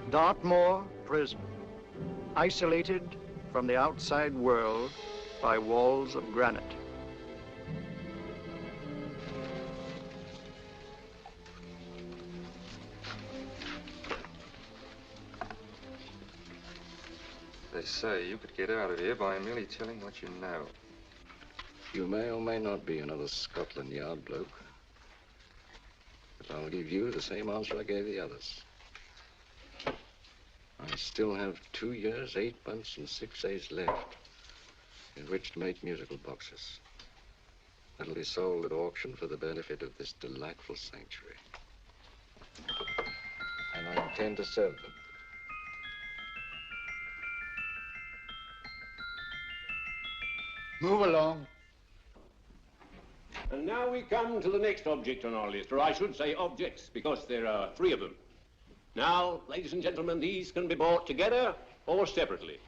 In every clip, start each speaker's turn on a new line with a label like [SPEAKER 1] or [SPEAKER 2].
[SPEAKER 1] Dartmoor prison, isolated from the outside world by walls of granite.
[SPEAKER 2] They say you could get out of here by merely telling what you know.
[SPEAKER 3] You may or may not be another Scotland Yard bloke. But I'll give you the same answer I gave the others. I still have 2 years, 8 months, and 6 days left in which to make musical boxes. That'll be sold at auction for the benefit of this delightful sanctuary. And I intend to serve them.
[SPEAKER 1] Move along.
[SPEAKER 4] And now we come to the next object on our list, or I should say objects, because there are 3 of them. Now, ladies and gentlemen, these can be bought together or separately.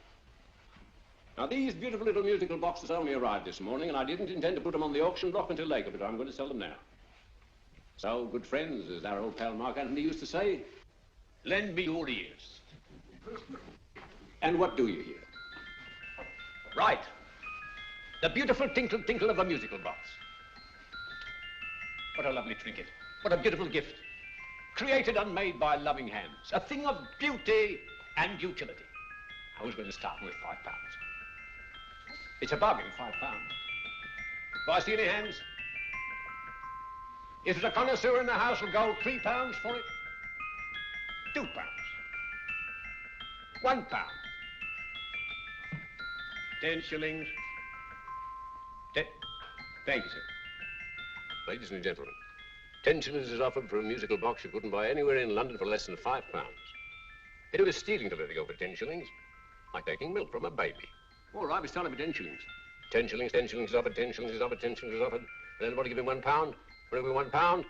[SPEAKER 4] Now, these beautiful little musical boxes only arrived this morning, and I didn't intend to put them on the auction block until later, but I'm going to sell them now. So, good friends, as our old pal Mark Antony used to say, lend me your ears. And what do you hear? Right. The beautiful tinkle tinkle of a musical box. What a lovely trinket. What a beautiful gift. Created and made by loving hands. A thing of beauty and utility. I was going to start with £5. It's a bargain, £5. Do I see any hands? If there's a connoisseur in the house, will go £3 for it. £2. £1. 10 shillings. Thank you, sir. Ladies and gentlemen, 10 shillings is offered for a musical box you couldn't buy anywhere in London for less than £5. It was stealing to let it go for 10 shillings, like taking milk from a baby. All right, we started for 10 shillings. 10 shillings, 10 shillings is offered, 10 shillings is offered, 10 shillings is offered. And anybody give him £1? Will give me £1?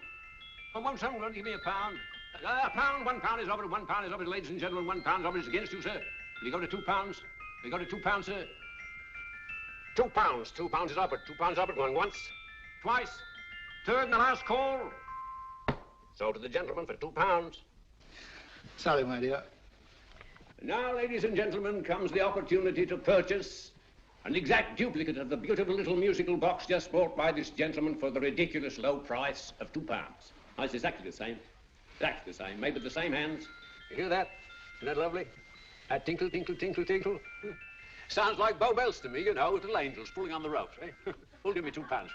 [SPEAKER 4] Oh, won't someone give me £1? A pound, £1 is offered, £1 is offered, ladies and gentlemen, £1 offered is against you, sir. Will you go to £2? Will you go to £2, sir? £2, £2 is offered, £2 offered, going once, twice, third and the last call. Sold to the gentleman for £2.
[SPEAKER 1] Sorry, my dear.
[SPEAKER 4] Now, ladies and gentlemen, comes the opportunity to purchase an exact duplicate of the beautiful little musical box just bought by this gentleman for the ridiculous low price of £2. Now, it's exactly the same. Exactly the same. Made with the same hands. You hear that? Isn't that lovely? That tinkle, tinkle, tinkle, tinkle. Sounds like Bow Bells to me, you know, with little angels pulling on the ropes, eh? Who'll give me £2 for it?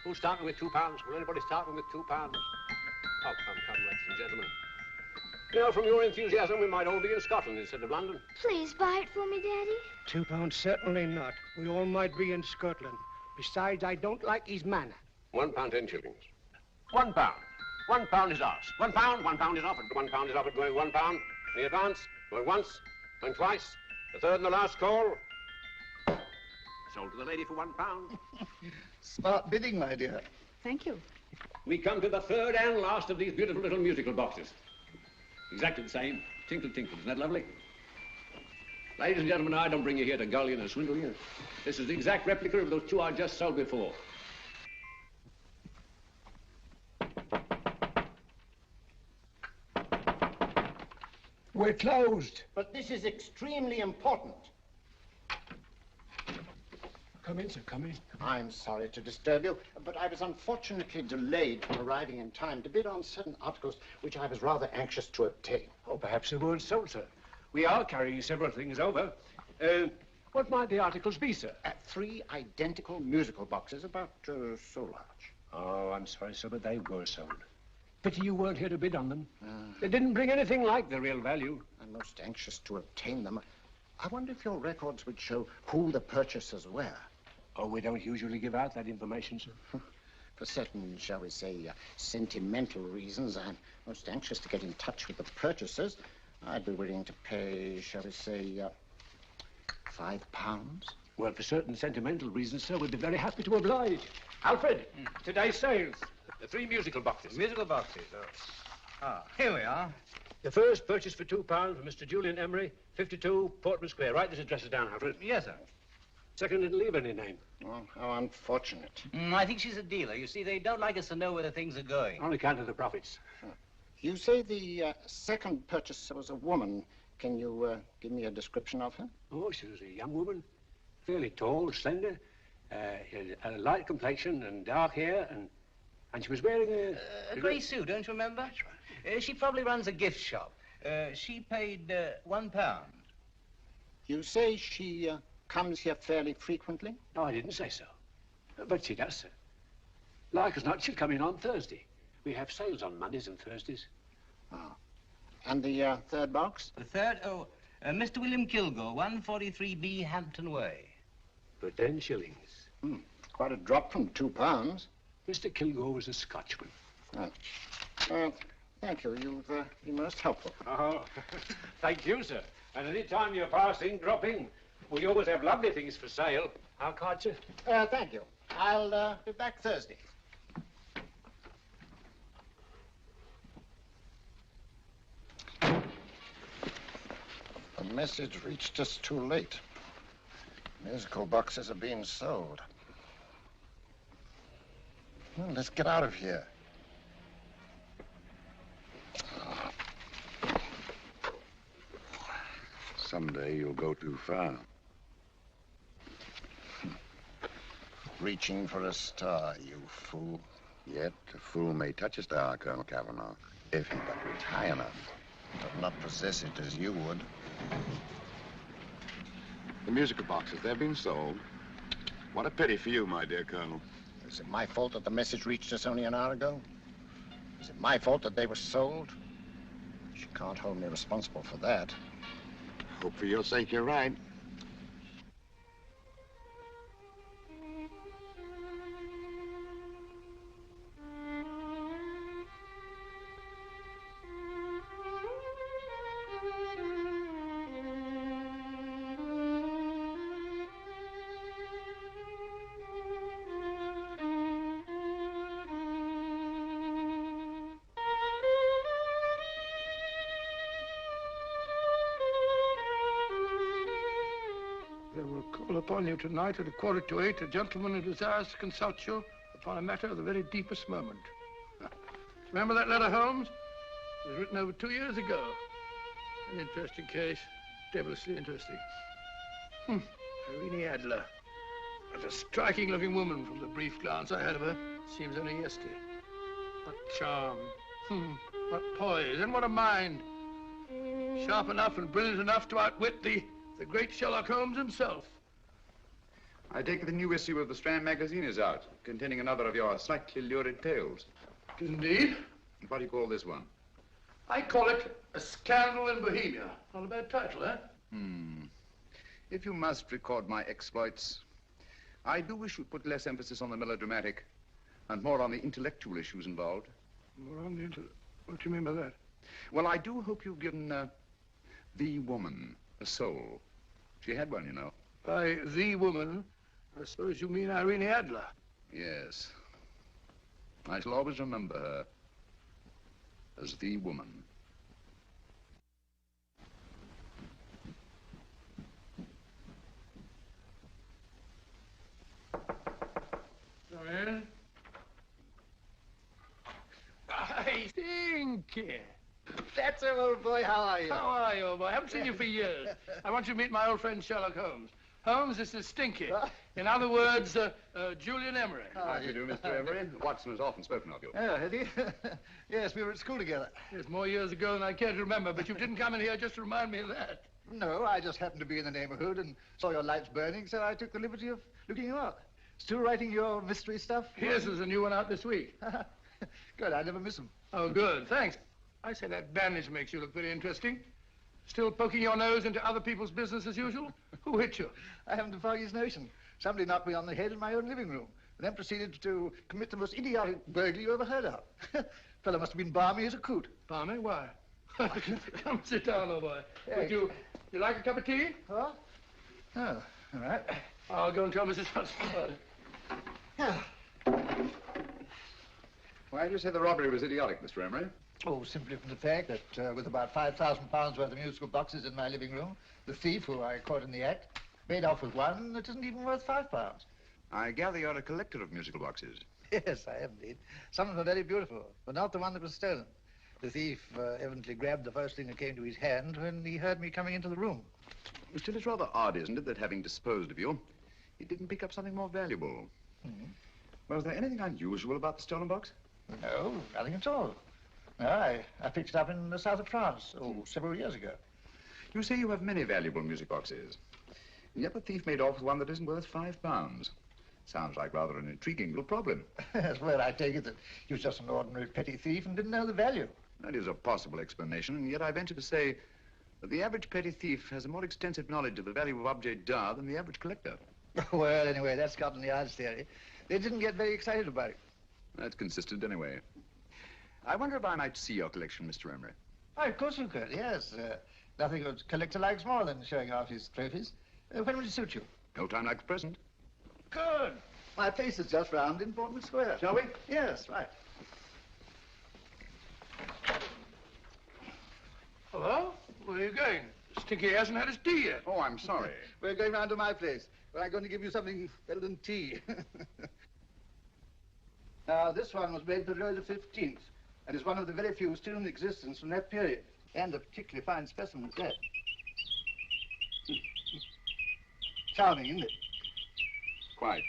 [SPEAKER 4] Who's starting with £2? Will anybody start with £2? Oh, come, ladies and gentlemen. You know, from your enthusiasm, we might all be in Scotland instead of London.
[SPEAKER 5] Please buy it for me, Daddy.
[SPEAKER 6] £2, certainly not. We all might be in Scotland. Besides, I don't like his manner.
[SPEAKER 4] £1, 10 shillings. £1. £1 is ours. £1 is offered. £1 is offered, going £1. In advance, going once, going twice. The third and the last call. Sold to the lady for £1.
[SPEAKER 1] Smart bidding, my dear.
[SPEAKER 5] Thank you.
[SPEAKER 4] We come to the third and last of these beautiful little musical boxes. Exactly the same. Tinkle, tinkle. Isn't that lovely? Ladies and gentlemen, I don't bring you here to gull you and swindle you. This is the exact replica of those 2 I just sold before.
[SPEAKER 6] We're closed.
[SPEAKER 7] But this is extremely important.
[SPEAKER 6] Come in, sir, come in.
[SPEAKER 7] I'm sorry to disturb you, but I was unfortunately delayed from arriving in time to bid on certain articles which I was rather anxious to obtain.
[SPEAKER 6] Oh, perhaps they weren't sold, sir. We are carrying several things over. What might the articles be, sir?
[SPEAKER 7] 3 identical musical boxes, about so large.
[SPEAKER 6] Oh, I'm sorry, sir, but they were sold. Pity you weren't here to bid on them. They didn't bring anything like the real value.
[SPEAKER 7] I'm most anxious to obtain them. I wonder if your records would show who the purchasers were.
[SPEAKER 6] Oh, we don't usually give out that information, sir.
[SPEAKER 7] For certain, shall we say, sentimental reasons, I'm most anxious to get in touch with the purchasers. I'd be willing to pay, shall we say, £5.
[SPEAKER 6] Well, for certain sentimental reasons, sir, we'd be very happy to oblige. Alfred, today's sales. The 3 musical boxes.
[SPEAKER 8] Musical boxes, oh. Ah, here we are.
[SPEAKER 6] The first purchase for £2 from Mr. Julian Emery, 52 Portman Square. Write this address down, Alfred.
[SPEAKER 8] Yes, sir.
[SPEAKER 6] Second didn't leave any name.
[SPEAKER 7] Oh, how unfortunate.
[SPEAKER 8] I think she's a dealer. You see, they don't like us to know where the things are going.
[SPEAKER 6] On account of the profits.
[SPEAKER 7] You say the second purchaser was a woman. Can you give me a description of her?
[SPEAKER 6] Oh, she was a young woman, fairly tall, slender, had a light complexion and dark hair, and she was wearing
[SPEAKER 8] A grey suit, don't you remember?
[SPEAKER 6] That's right.
[SPEAKER 8] She probably runs a gift shop. She paid £1.
[SPEAKER 7] You say she comes here fairly frequently?
[SPEAKER 6] No, I didn't say so. But she does, sir. Like as not, she'll come in on Thursday. We have sales on Mondays and Thursdays.
[SPEAKER 7] Oh. And the third box?
[SPEAKER 8] The third? Oh, Mr. William Kilgore, 143B Hampton Way.
[SPEAKER 6] For 10 shillings.
[SPEAKER 7] Quite a drop from £2.
[SPEAKER 6] Mr. Kilgore was a Scotchman.
[SPEAKER 7] Thank you. You've been most helpful.
[SPEAKER 6] Oh, thank you, sir. And any time you're passing, drop in. We always have lovely things for sale. How card, sir?
[SPEAKER 7] Thank you. I'll be back Thursday. The message reached us too late. Musical boxes are being sold. Well, let's get out of here.
[SPEAKER 3] Someday you'll go too far.
[SPEAKER 7] Reaching for a star, you fool.
[SPEAKER 3] Yet a fool may touch a star, Colonel Cavanaugh, if he but reach high enough.
[SPEAKER 7] But not possess it as you would.
[SPEAKER 3] The musical boxes, they're being sold. What a pity for you, my dear Colonel.
[SPEAKER 7] Is it my fault that the message reached us only an hour ago? Is it my fault that they were sold? You can't hold me responsible for that.
[SPEAKER 3] Hope for your sake you're right.
[SPEAKER 9] Upon you tonight at 7:45, a gentleman who desires to consult you upon a matter of the very deepest moment. Remember that letter, Holmes? It was written over 2 years ago. An interesting case, devilishly interesting. Irene Adler. What a striking-looking woman from the brief glance I had of her. Seems only yesterday. What charm. What poise, and what a mind. Sharp enough and brilliant enough to outwit the great Sherlock Holmes himself.
[SPEAKER 10] I take it the new issue of the Strand magazine is out, containing another of your slightly lurid tales.
[SPEAKER 9] Indeed.
[SPEAKER 10] What do you call this one?
[SPEAKER 9] I call it A Scandal in Bohemia. Not a bad title, eh?
[SPEAKER 10] If you must record my exploits, I do wish you'd put less emphasis on the melodramatic and more on the intellectual issues involved.
[SPEAKER 9] More on the what do you mean by that?
[SPEAKER 10] Well, I do hope you've given the woman a soul. She had one, you know.
[SPEAKER 9] By the woman, I suppose you mean Irene Adler.
[SPEAKER 10] Yes. I shall always remember her as the woman.
[SPEAKER 9] Come in. I think.
[SPEAKER 11] That's it, old boy. How are you?
[SPEAKER 9] How are you, old boy? I haven't seen you for years. I want you to meet my old friend Sherlock Holmes. Holmes, this is Stinky. In other words, Julian Emery.
[SPEAKER 10] How do you do, Mr. Emery? Watson has often spoken of you.
[SPEAKER 11] Oh, has he? Yes, we were at school together.
[SPEAKER 9] Yes, more years ago than I care to remember, but you didn't come in here just to remind me of that.
[SPEAKER 11] No, I just happened to be in the neighborhood and saw your lights burning, so I took the liberty of looking you up. Still writing your mystery stuff?
[SPEAKER 9] Yes, there's a new one out this week.
[SPEAKER 11] Good, I never miss them.
[SPEAKER 9] Oh, good, thanks. I say that bandage makes you look very interesting. Still poking your nose into other people's business as usual? Who hit you?
[SPEAKER 11] I haven't the foggiest notion. Somebody knocked me on the head in my own living room, and then proceeded to commit the most idiotic burglary you ever heard of. Fellow must have been balmy as a coot.
[SPEAKER 9] Balmy? Why? Come sit down, old boy.
[SPEAKER 11] Thanks.
[SPEAKER 9] Would you like a cup of tea?
[SPEAKER 11] Huh? Oh, all right.
[SPEAKER 9] I'll go and tell Mrs. Hudson about it.
[SPEAKER 10] Why do you say the robbery was idiotic, Mr. Emery?
[SPEAKER 11] Oh, simply from the fact that with about £5,000 worth of musical boxes in my living room, the thief, who I caught in the act, made off with one that isn't even worth £5.
[SPEAKER 10] I gather you're a collector of musical boxes.
[SPEAKER 11] Yes, I am indeed. Some of them are very beautiful, but not the one that was stolen. The thief evidently grabbed the first thing that came to his hand when he heard me coming into the room.
[SPEAKER 10] Still, it's rather odd, isn't it, that having disposed of you, he didn't pick up something more valuable. Was there anything unusual about the stolen box?
[SPEAKER 11] No, nothing at all. No, I picked it up in the south of France, several years ago.
[SPEAKER 10] You say you have many valuable music boxes. And yet the thief made off with one that isn't worth £5. Sounds like rather an intriguing little problem.
[SPEAKER 11] Well, I take it that he was just an ordinary petty thief and didn't know the value.
[SPEAKER 10] That is a possible explanation, and yet I venture to say that the average petty thief has a more extensive knowledge of the value of objet d'art than the average collector.
[SPEAKER 11] Well, anyway, that's Scotland Yard's theory. They didn't get very excited about it.
[SPEAKER 10] That's consistent anyway. I wonder if I might see your collection, Mr. Emery.
[SPEAKER 11] Oh, of course you could, yes. Nothing a collector likes more than showing off his trophies. When would it suit you?
[SPEAKER 10] No time like the present.
[SPEAKER 11] Good. My place is just round in Portman Square.
[SPEAKER 10] Shall we?
[SPEAKER 11] Yes, right.
[SPEAKER 9] Hello? Where are you going? Stinky hasn't had his tea yet.
[SPEAKER 10] Oh, I'm sorry.
[SPEAKER 11] We're going round to my place, where I'm going to give you something better than tea. Now, this one was made for Louis XV, and is one of the very few still in existence from that period, and a particularly fine specimen at that. Charming, isn't it?
[SPEAKER 10] Quite.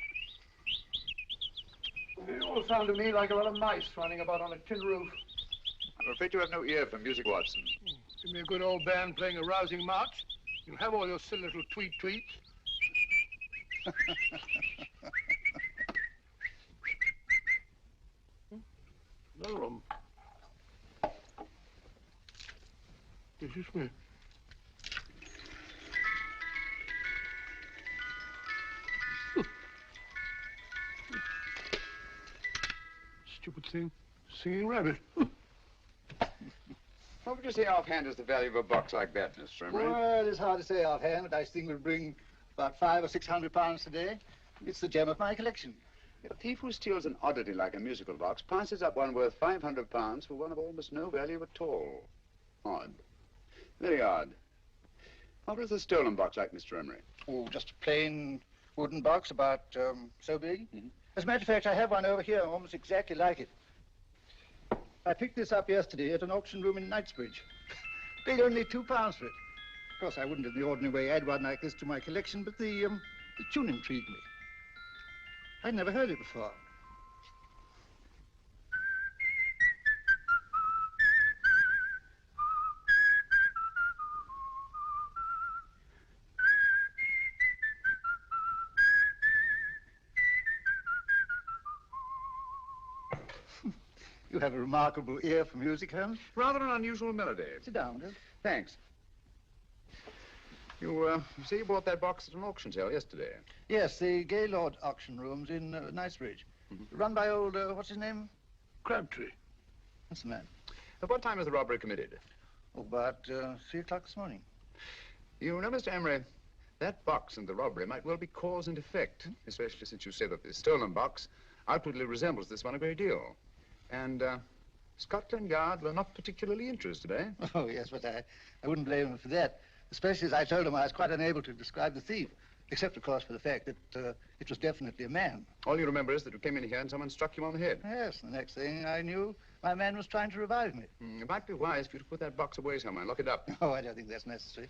[SPEAKER 9] It all sounded to me like a lot of mice running about on a tin roof.
[SPEAKER 10] I'm afraid you have no ear for music, Watson.
[SPEAKER 9] Give me a good old band playing a rousing march. You'll have all your silly little tweets. No. This is me. Stupid thing. Singing rabbit.
[SPEAKER 10] What would you say offhand is the value of a box like that, Mr. Emery?
[SPEAKER 11] Well, it's hard to say offhand, but I think we'll bring about £500 or £600 today. It's the gem of my collection.
[SPEAKER 10] A thief who steals an oddity like a musical box passes up one worth £500 for one of almost no value at all. Odd. Very odd. What was the stolen box like, Mr. Emery?
[SPEAKER 11] Oh, just a plain wooden box about so big. As a matter of fact, I have one over here almost exactly like it. I picked this up yesterday at an auction room in Knightsbridge. Paid only £2 for it. Of course, I wouldn't in the ordinary way add one like this to my collection, but the tune intrigued me. I'd never heard it before. You have a remarkable ear for music, Holmes.
[SPEAKER 10] Rather an unusual melody.
[SPEAKER 11] Sit down, Bill.
[SPEAKER 10] Thanks. You say you bought that box at an auction sale yesterday?
[SPEAKER 11] Yes, the Gaylord auction rooms in Knightsbridge. Run by old, what's his name?
[SPEAKER 9] Crabtree.
[SPEAKER 11] That's the man.
[SPEAKER 10] At what time was the robbery committed?
[SPEAKER 11] Oh, about 3 o'clock this morning.
[SPEAKER 10] You know, Mr. Emery, that box and the robbery might well be cause and effect, especially since you say that the stolen box outwardly resembles this one a great deal. And Scotland Yard were not particularly interested, eh?
[SPEAKER 11] Oh, yes, but I wouldn't blame him for that. Especially as I told him I was quite unable to describe the thief. Except, of course, for the fact that it was definitely a man.
[SPEAKER 10] All you remember is that you came in here and someone struck you on the head.
[SPEAKER 11] Yes, the next thing I knew, my man was trying to revive me.
[SPEAKER 10] It might be wise for you to put that box away somewhere and lock it up.
[SPEAKER 11] Oh, I don't think that's necessary.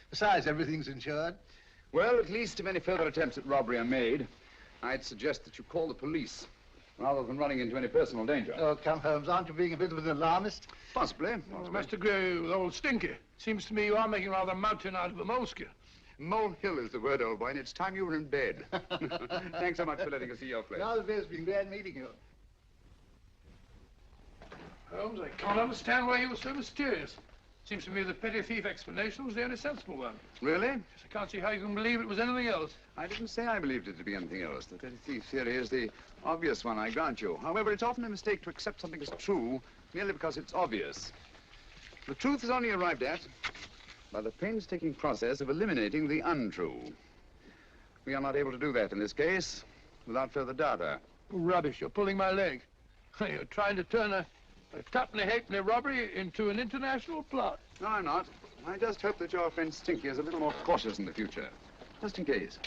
[SPEAKER 11] Besides, everything's insured.
[SPEAKER 10] Well, at least if any further attempts at robbery are made, I'd suggest that you call the police, rather than running into any personal danger.
[SPEAKER 11] Oh, come, Holmes, aren't you being a bit of an alarmist?
[SPEAKER 10] Possibly.
[SPEAKER 9] Well, I must agree with old Stinky. Seems to me you are making rather a mountain out of a molehill.
[SPEAKER 10] Molehill is the word, old boy, and it's time you were in bed. Thanks so much for letting us see your place.
[SPEAKER 11] All the best. It's been glad meeting you.
[SPEAKER 9] Holmes, I can't understand why you were so mysterious. Seems to me the petty thief explanation was the only sensible one.
[SPEAKER 10] Really?
[SPEAKER 9] Yes, I can't see how you can believe it was anything else.
[SPEAKER 10] I didn't say I believed it to be anything else. The petty thief theory is the obvious one, I grant you. However, it's often a mistake to accept something as true merely because it's obvious. The truth is only arrived at by the painstaking process of eliminating the untrue. We are not able to do that in this case without further data.
[SPEAKER 9] Rubbish, you're pulling my leg. You're trying to turn a tuppenny-halfpenny robbery into an international plot.
[SPEAKER 10] No, I'm not. I just hope that your friend Stinky is a little more cautious in the future. Just in case.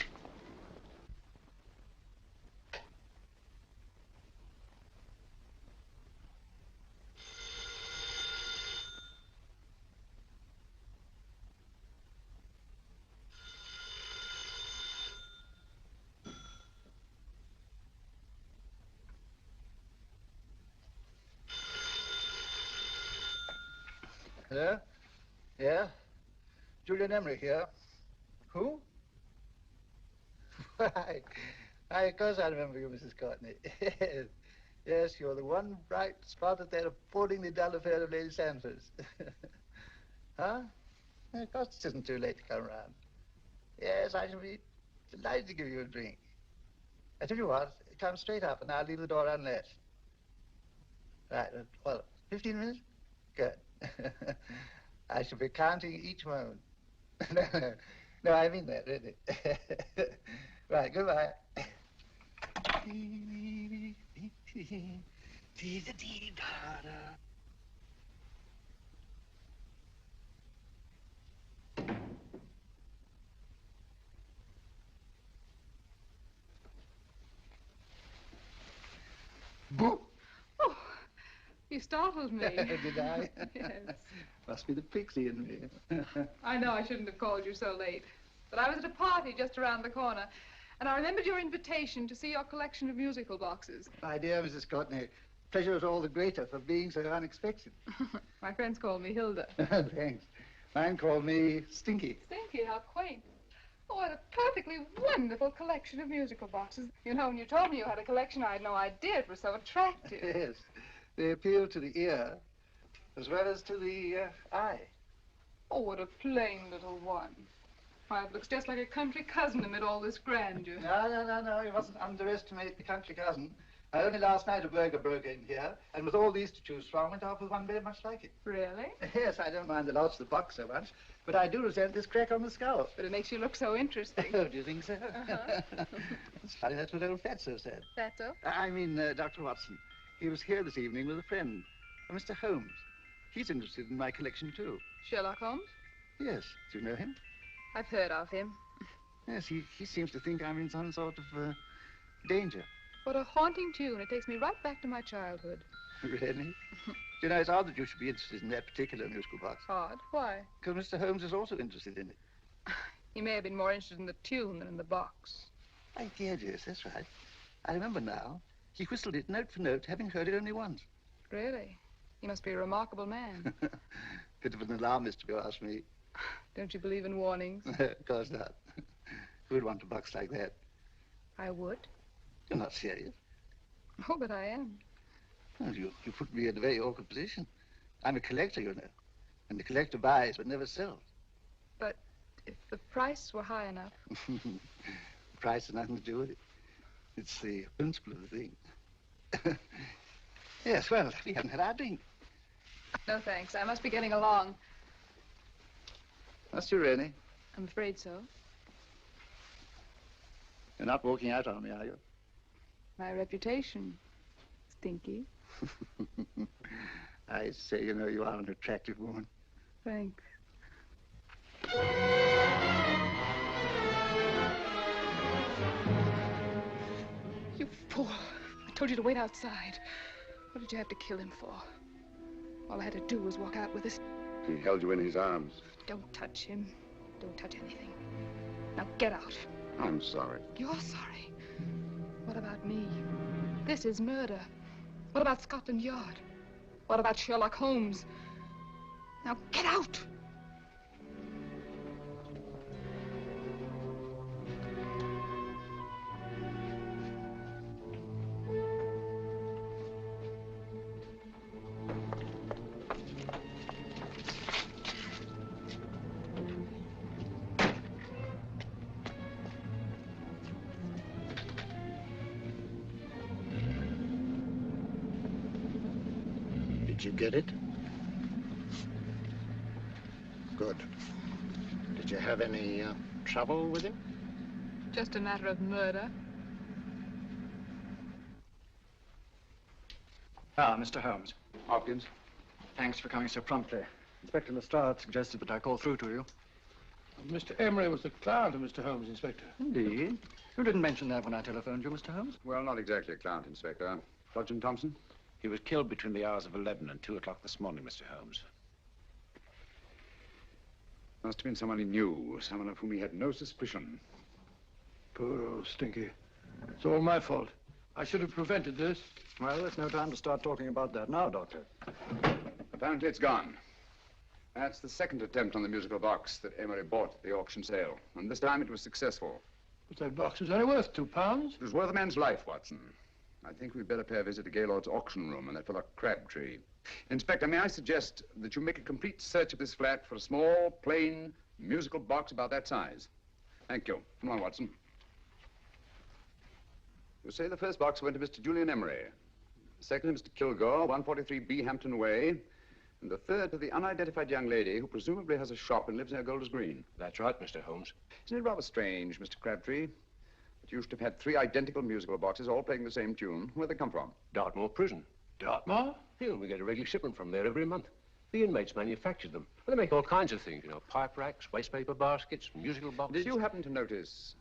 [SPEAKER 11] Yeah? Yeah? Julian Emery here. Who? Why, of course I remember you, Mrs. Courtney. Yes. Yes, you're the one bright spot at that appallingly dull affair of Lady Sanford's. Huh? Of course it isn't too late to come round. Yes, I shall be delighted to give you a drink. I tell you what, come straight up and I'll leave the door unlatched. Right, well, 15 minutes? Good. I shall be counting each moment. No, I mean that, really. Right, goodbye. Boo!
[SPEAKER 12] Oh, you startled me.
[SPEAKER 11] Did I?
[SPEAKER 12] Yes.
[SPEAKER 11] Must be the pixie in me.
[SPEAKER 12] I know I shouldn't have called you so late, but I was at a party just around the corner, and I remembered your invitation to see your collection of musical boxes.
[SPEAKER 11] My dear Mrs. Courtney, pleasure is all the greater for being so unexpected.
[SPEAKER 12] My friends call me Hilda.
[SPEAKER 11] Thanks. Mine called me Stinky.
[SPEAKER 12] Stinky, how quaint. Oh, what a perfectly wonderful collection of musical boxes. You know, when you told me you had a collection, I had no idea it was so attractive.
[SPEAKER 11] Yes. They appeal to the ear as well as to the eye.
[SPEAKER 12] Oh, what a plain little one. Why, it looks just like a country cousin amid all this grandeur.
[SPEAKER 11] No. You mustn't underestimate the country cousin. Only last night a burglar broke in here, and with all these to choose from, went off with one very much like it.
[SPEAKER 12] Really?
[SPEAKER 11] Yes, I don't mind the loss of the box so much, but I do resent this crack on the skull.
[SPEAKER 12] But it makes you look so interesting.
[SPEAKER 11] Oh, do you think so?
[SPEAKER 12] Uh-huh.
[SPEAKER 11] It's funny, that's what old Fatso said.
[SPEAKER 12] Fatso?
[SPEAKER 11] I mean, Dr. Watson. He was here this evening with a friend, Mr. Holmes. He's interested in my collection, too.
[SPEAKER 12] Sherlock Holmes?
[SPEAKER 11] Yes. Do you know him?
[SPEAKER 12] I've heard of him.
[SPEAKER 11] Yes, he seems to think I'm in some sort of danger.
[SPEAKER 12] What a haunting tune. It takes me right back to my childhood.
[SPEAKER 11] Really? You know, it's odd that you should be interested in that particular musical box.
[SPEAKER 12] Odd? Why?
[SPEAKER 11] Because Mr. Holmes is also interested in it.
[SPEAKER 12] He may have been more interested in the tune than in the box.
[SPEAKER 11] My dear, yes, that's right. I remember now. He whistled it note for note, having heard it only once.
[SPEAKER 12] Really? He must be a remarkable man.
[SPEAKER 11] Bit of an alarmist, if you ask me.
[SPEAKER 12] Don't you believe in warnings?
[SPEAKER 11] Of course not. Who'd want a box like that?
[SPEAKER 12] I would.
[SPEAKER 11] You're not serious.
[SPEAKER 12] Oh, but I am.
[SPEAKER 11] Well, you put me in a very awkward position. I'm a collector, you know. And the collector buys but never sells.
[SPEAKER 12] But if the price were high enough...
[SPEAKER 11] The price has nothing to do with it. It's the principle of the thing. Yes, well, we haven't had our drink.
[SPEAKER 12] No, thanks. I must be getting along.
[SPEAKER 11] Must you really?
[SPEAKER 12] I'm afraid so.
[SPEAKER 11] You're not walking out on me, are you?
[SPEAKER 12] My reputation, Stinky.
[SPEAKER 11] I say, you know, you are an attractive woman.
[SPEAKER 12] Thanks. You fool. I told you to wait outside. What did you have to kill him for? All I had to do was walk out with us.
[SPEAKER 10] He held you in his arms.
[SPEAKER 12] Don't touch him. Don't touch anything. Now get out.
[SPEAKER 10] I'm sorry.
[SPEAKER 12] You're sorry. What about me? This is murder. What about Scotland Yard? What about Sherlock Holmes? Now get out!
[SPEAKER 7] Did you get it? Good. Did you have any trouble with him?
[SPEAKER 12] Just a matter of murder.
[SPEAKER 13] Ah, Mr. Holmes.
[SPEAKER 10] Hopkins.
[SPEAKER 13] Thanks for coming so promptly. Inspector Lestrade suggested that I call through to you.
[SPEAKER 9] Mr. Emery was the client of Mr. Holmes, Inspector.
[SPEAKER 13] Indeed. You didn't mention that when I telephoned you, Mr. Holmes.
[SPEAKER 10] Well, not exactly a client, Inspector. Sergeant Thompson?
[SPEAKER 14] He was killed between the hours of 11 and 2 o'clock this morning, Mr. Holmes.
[SPEAKER 10] Must have been someone he knew, someone of whom he had no suspicion.
[SPEAKER 9] Poor old Stinky. It's all my fault. I should have prevented this.
[SPEAKER 13] Well, there's no time to start talking about that now, Doctor.
[SPEAKER 10] Apparently it's gone. That's the second attempt on the musical box that Emery bought at the auction sale. And this time it was successful.
[SPEAKER 9] But that box is only worth £2.
[SPEAKER 10] It was worth a man's life, Watson. I think we'd better pay a visit to Gaylord's auction room and that fellow Crabtree. Inspector, may I suggest that you make a complete search of this flat for a small, plain, musical box about that size? Thank you. Come on, Watson. You say the first box went to Mr. Julian Emery. The second to Mr. Kilgore, 143B Hampton Way. And the third to the unidentified young lady who presumably has a shop and lives near Golders Green.
[SPEAKER 6] That's right, Mr. Holmes.
[SPEAKER 10] Isn't it rather strange, Mr. Crabtree, that you should have had 3 identical musical boxes all playing the same tune? Where'd they come from?
[SPEAKER 6] Dartmoor Prison.
[SPEAKER 9] Dartmoor?
[SPEAKER 6] Yeah, we get a regular shipment from there every month. The inmates manufacture them. Well, they make all kinds of things, you know, pipe racks, waste paper baskets, musical boxes.
[SPEAKER 10] Did you happen to notice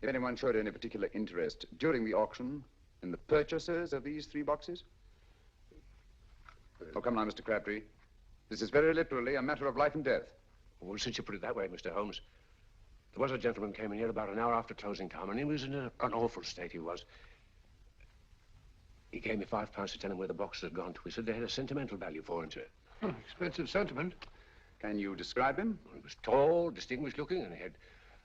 [SPEAKER 10] if anyone showed any particular interest during the auction in the purchasers of these 3 boxes? Oh, come now, Mr. Crabtree. This is very literally a matter of life and death.
[SPEAKER 6] Well, since you put it that way, Mr. Holmes, there was a gentleman came in here about an hour after closing time, and he was in an awful state, he was. He gave me £5 to tell him where the boxes had gone to. He said they had a sentimental value for him, sir.
[SPEAKER 9] Expensive sentiment.
[SPEAKER 10] Can you describe him?
[SPEAKER 6] Well, he was tall, distinguished looking, and he had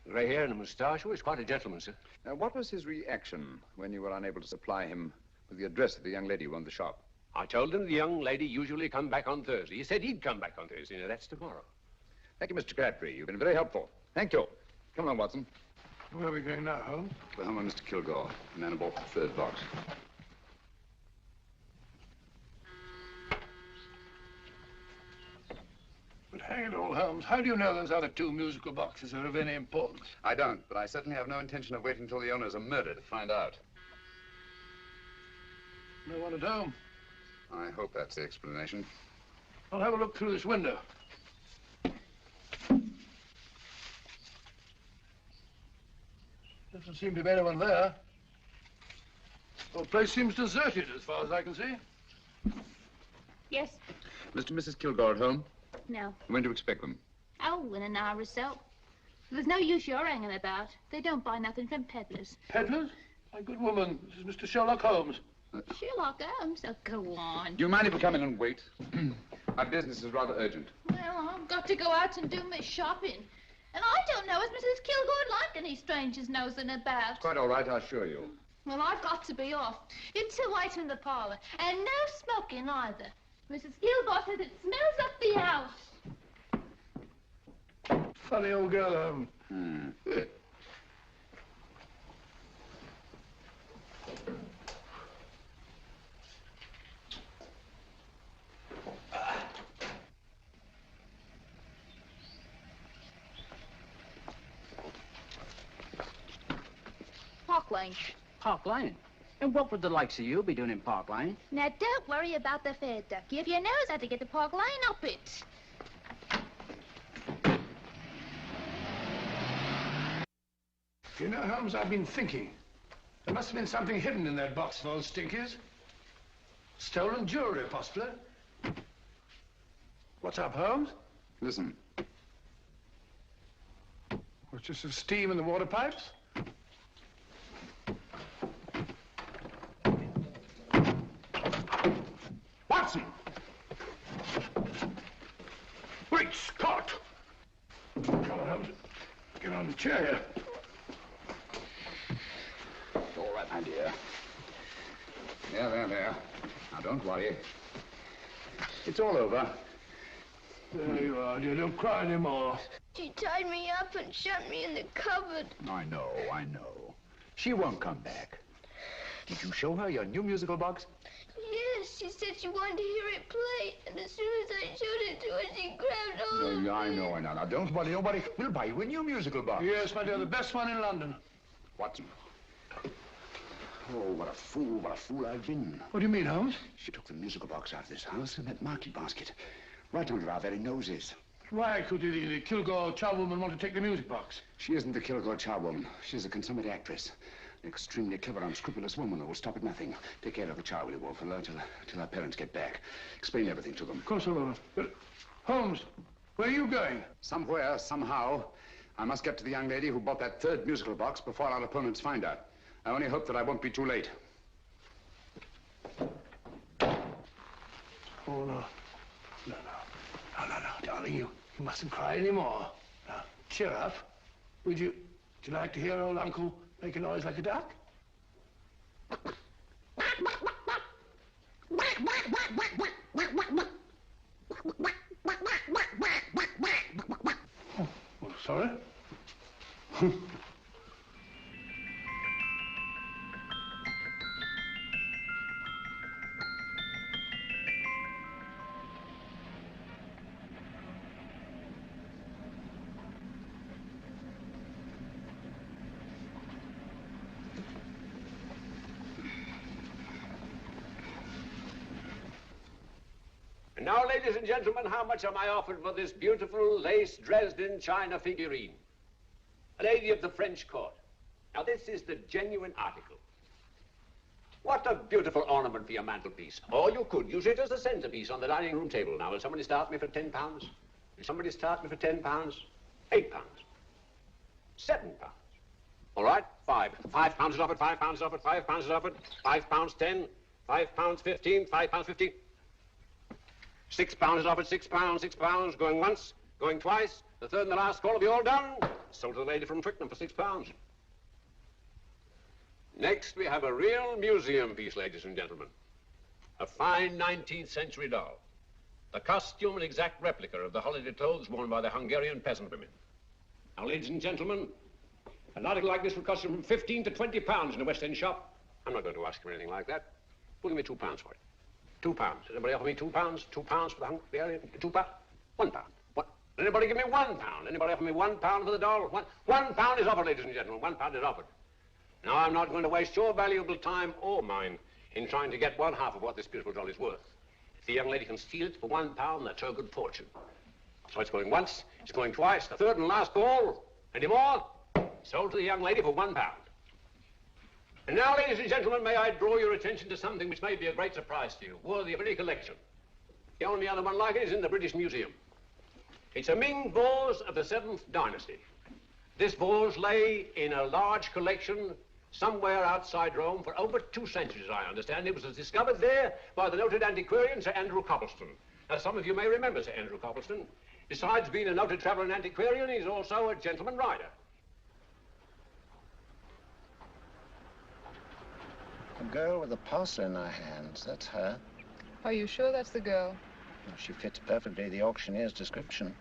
[SPEAKER 6] grey hair and a moustache. He was quite a gentleman, sir.
[SPEAKER 10] What was his reaction when you were unable to supply him with the address of the young lady who owned the shop?
[SPEAKER 6] I told him the young lady usually come back on Thursday. He said he'd come back on Thursday. Now, that's tomorrow.
[SPEAKER 10] Thank you, Mr. Crabtree. You've been very helpful. Thank you. Come on, Watson.
[SPEAKER 9] Where are we going now, Holmes?
[SPEAKER 10] The home of Mr. Kilgore, the man who bought the third box.
[SPEAKER 9] But hang it all, Holmes, how do you know those other 2 musical boxes are of any importance?
[SPEAKER 10] I don't, but I certainly have no intention of waiting until the owners are murdered to find out.
[SPEAKER 9] No one at home.
[SPEAKER 10] I hope that's the explanation.
[SPEAKER 9] I'll have a look through this window. Doesn't seem to be anyone there. The whole place seems deserted as far as I can see.
[SPEAKER 5] Yes.
[SPEAKER 10] Mr. and Mrs. Kilgore at home?
[SPEAKER 5] No.
[SPEAKER 10] When do you expect them?
[SPEAKER 5] Oh, in an hour or so. There's no use your hanging about. They don't buy nothing from peddlers.
[SPEAKER 9] Peddlers? My good woman, this is Mr. Sherlock Holmes.
[SPEAKER 5] Sherlock Holmes? Oh, go on.
[SPEAKER 10] Do you mind if we come in and wait? My business is rather urgent.
[SPEAKER 5] Well, I've got to go out and do my shopping. And I don't know as Mrs. Kilgore like any strangers nosing about.
[SPEAKER 10] Quite all right, I assure you.
[SPEAKER 5] Well, I've got to be off. You two wait in the parlour. And no smoking either. Mrs. Kilgore says it smells up the house.
[SPEAKER 9] Funny old girl, Holmes.
[SPEAKER 5] Park Lane.
[SPEAKER 15] Park Lane? And what would the likes of you be doing in Park Lane?
[SPEAKER 5] Now, don't worry about the fare, Ducky. If you knows how to get to Park Lane, up it.
[SPEAKER 9] You know, Holmes, I've been thinking. There must have been something hidden in that box of old stinkies. Stolen jewelry, possibly. What's up, Holmes?
[SPEAKER 10] Listen.
[SPEAKER 9] What's just the steam in the water pipes? Watson! Great Scott! Come on, Holmes. Get on the chair.
[SPEAKER 10] All right, my dear. There. Now, don't worry. It's all over.
[SPEAKER 9] There you are, dear. Don't cry anymore.
[SPEAKER 16] She tied me up and shut me in the cupboard.
[SPEAKER 10] I know. She won't come back. Did you show her your new musical box?
[SPEAKER 16] Yes, she said she wanted to hear it play, and as soon as I showed it to her, she grabbed hold of it.
[SPEAKER 10] I know. Now, don't worry. We'll buy you a new musical box.
[SPEAKER 9] Yes, my dear, the best one in London.
[SPEAKER 10] Watson. Oh, what a fool I've been.
[SPEAKER 9] What do you mean, Holmes?
[SPEAKER 10] She took the musical box out of this house in that market basket, right under our very noses.
[SPEAKER 9] Why could the Kilgore charwoman want to take the music box?
[SPEAKER 10] She isn't the Kilgore charwoman. She's a consummate actress. An extremely clever, unscrupulous woman who will stop at nothing. Take care of the child, will you, Wolf, till our parents get back. Explain everything to them.
[SPEAKER 9] Of course I will. But, Holmes, where are you going?
[SPEAKER 10] Somewhere, somehow, I must get to the young lady who bought that third musical box before our opponents find her. I only hope that I won't be too late.
[SPEAKER 9] Oh, no. No. darling, you mustn't cry anymore. Now, cheer up. Would you like to hear old Uncle make a noise like a duck? Oh, sorry.
[SPEAKER 4] And now, ladies and gentlemen, how much am I offered for this beautiful lace Dresden china figurine? A lady of the French court. Now, this is the genuine article. What a beautiful ornament for your mantelpiece. Or you could use it as a centerpiece on the dining room table. Now, will somebody start me for £10? Will somebody start me for £10? £8? £7? All right, £5 is offered, £5 is offered, £5 is offered, £5.10, £5.15, £5.15. £6 is offered, £6, going once, going twice. The third and the last call will be all done. Sold to the lady from Twickenham for £6. Next, we have a real museum piece, ladies and gentlemen. A fine 19th century doll. The costume an exact replica of the holiday clothes worn by the Hungarian peasant women. Now, ladies and gentlemen, an article like this would cost you from £15 to £20 in a West End shop. I'm not going to ask you anything like that. Who'll give me £2 for it? £2. Anybody offer me £2? £2 for the Hungarian? £2? £1. What? Anybody give me £1? Anybody offer me £1 for the doll? £1 is offered, ladies and gentlemen. £1 is offered. Now, I'm not going to waste your valuable time or mine in trying to get one half of what this beautiful doll is worth. If the young lady can steal it for £1, that's her good fortune. So it's going once, it's going twice, the third and last call. Any more? Sold to the young lady for £1. And now, ladies and gentlemen, may I draw your attention to something which may be a great surprise to you, worthy of any collection. The only other one like it is in the British Museum. It's a Ming vase of the 7th dynasty. This vase lay in a large collection somewhere outside Rome for over 2 centuries, I understand. It was discovered there by the noted antiquarian Sir Andrew Coppleston. Now, some of you may remember Sir Andrew Coppleston. Besides being a noted traveller and antiquarian, he's also a gentleman rider.
[SPEAKER 7] A girl with a parcel in her hands, that's her.
[SPEAKER 12] Are you sure that's the girl?
[SPEAKER 7] Well, she fits perfectly the auctioneer's description.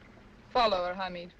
[SPEAKER 12] Follow her, Hamid.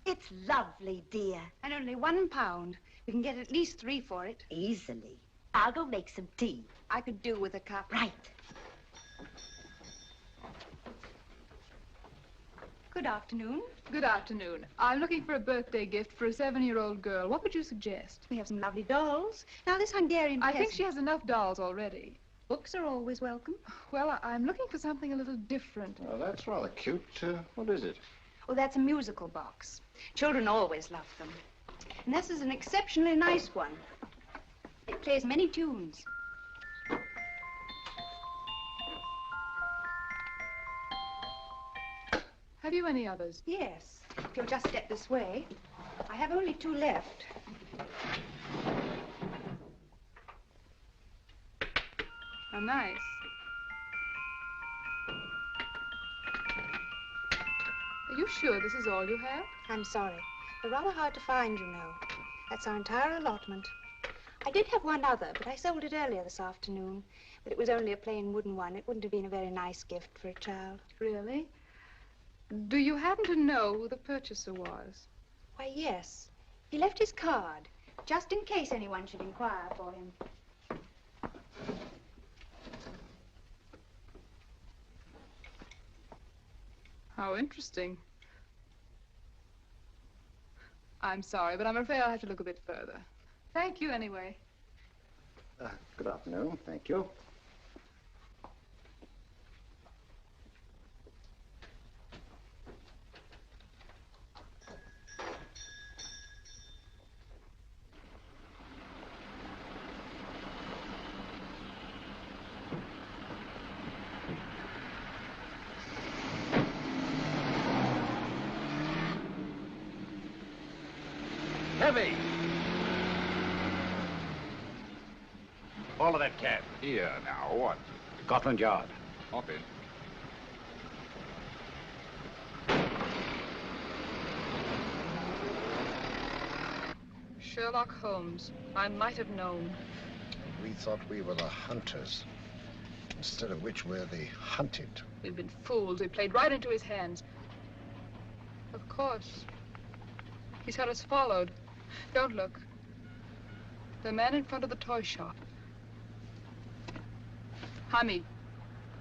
[SPEAKER 17] It's lovely, dear.
[SPEAKER 18] And only £1. We can get at least 3 for it.
[SPEAKER 17] Easily. I'll go make some tea.
[SPEAKER 18] I could do with a cup.
[SPEAKER 17] Right.
[SPEAKER 18] Good afternoon.
[SPEAKER 12] Good afternoon. I'm looking for a birthday gift for a 7-year-old girl. What would you suggest?
[SPEAKER 18] We have some lovely dolls. Now, this Hungarian
[SPEAKER 12] I think she has enough dolls already.
[SPEAKER 18] Books are always welcome.
[SPEAKER 12] Well, I'm looking for something a little different.
[SPEAKER 7] Oh, that's rather cute. What is it?
[SPEAKER 18] Oh, that's a musical box. Children always love them. And this is an exceptionally nice one. It plays many tunes.
[SPEAKER 12] Have you any others?
[SPEAKER 18] Yes. If you'll just step this way. I have only 2 left.
[SPEAKER 12] Oh, nice. Are you sure this is all you have?
[SPEAKER 18] I'm sorry. They're rather hard to find, you know. That's our entire allotment. I did have one other, but I sold it earlier this afternoon. But it was only a plain wooden one. It wouldn't have been a very nice gift for a child.
[SPEAKER 12] Really? Do you happen to know who the purchaser was?
[SPEAKER 18] Why, yes. He left his card, just in case anyone should inquire for him.
[SPEAKER 12] How interesting. I'm sorry, but I'm afraid I'll have to look a bit further. Thank you, anyway.
[SPEAKER 7] Good afternoon. Thank you.
[SPEAKER 6] Heavy! Follow that cab.
[SPEAKER 14] Here, now, what?
[SPEAKER 6] Scotland Yard.
[SPEAKER 14] Hop in.
[SPEAKER 12] Sherlock Holmes. I might have known.
[SPEAKER 7] We thought we were the hunters, instead of which we're the hunted.
[SPEAKER 12] We've been fools. We played right into his hands. Of course. He's had us followed. Don't look. The man in front of the toy shop. Hamid,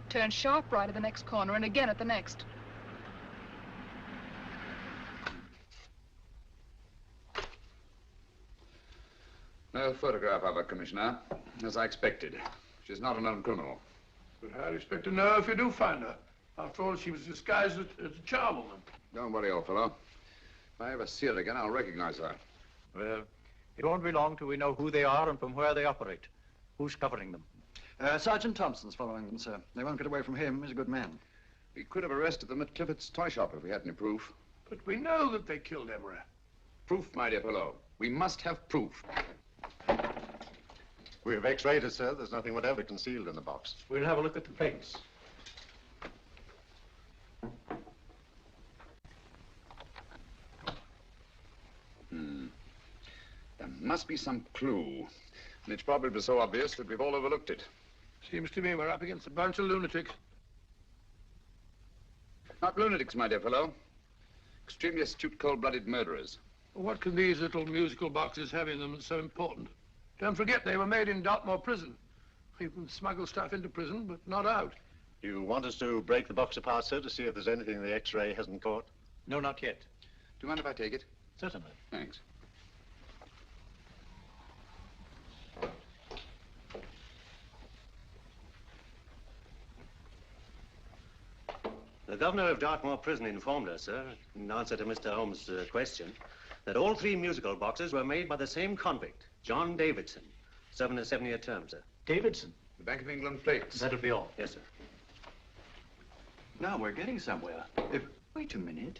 [SPEAKER 12] turn sharp right at the next corner and again at the next.
[SPEAKER 10] No photograph of her, Commissioner, as I expected. She's not a known criminal.
[SPEAKER 9] But how do you expect to know if you do find her? After all, she was disguised as a charwoman.
[SPEAKER 10] Don't worry, old fellow. If I ever see her again, I'll recognize her.
[SPEAKER 13] Well, it won't be long till we know who they are and from where they operate. Who's covering them? Sergeant Thompson's following them, sir. They won't get away from him. He's a good man.
[SPEAKER 10] We could have arrested them at Clifford's toy shop if we had any proof.
[SPEAKER 9] But we know that they killed Emery.
[SPEAKER 10] Proof, my dear fellow. We must have proof.
[SPEAKER 19] We have x-rayed it, sir. There's nothing whatever concealed in the box.
[SPEAKER 13] We'll have a look at the plates.
[SPEAKER 10] There must be some clue. And it's probably so obvious that we've all overlooked it.
[SPEAKER 9] Seems to me we're up against a bunch of lunatics.
[SPEAKER 10] Not lunatics, my dear fellow. Extremely astute, cold-blooded murderers.
[SPEAKER 9] What can these little musical boxes have in them that's so important? Don't forget, they were made in Dartmoor prison. You can smuggle stuff into prison, but not out.
[SPEAKER 19] You want us to break the box apart, sir, to see if there's anything the x-ray hasn't caught?
[SPEAKER 13] No, not yet.
[SPEAKER 10] Do you mind if I take it?
[SPEAKER 13] Certainly.
[SPEAKER 10] Thanks.
[SPEAKER 19] The governor of Dartmoor Prison informed us, sir, in answer to Mr. Holmes' question, that all three musical boxes were made by the same convict, John Davidson, serving a 7-year term, sir.
[SPEAKER 13] Davidson?
[SPEAKER 10] The Bank of England plates.
[SPEAKER 13] That'll be all.
[SPEAKER 19] Yes, sir.
[SPEAKER 13] Now we're getting somewhere. Wait a minute.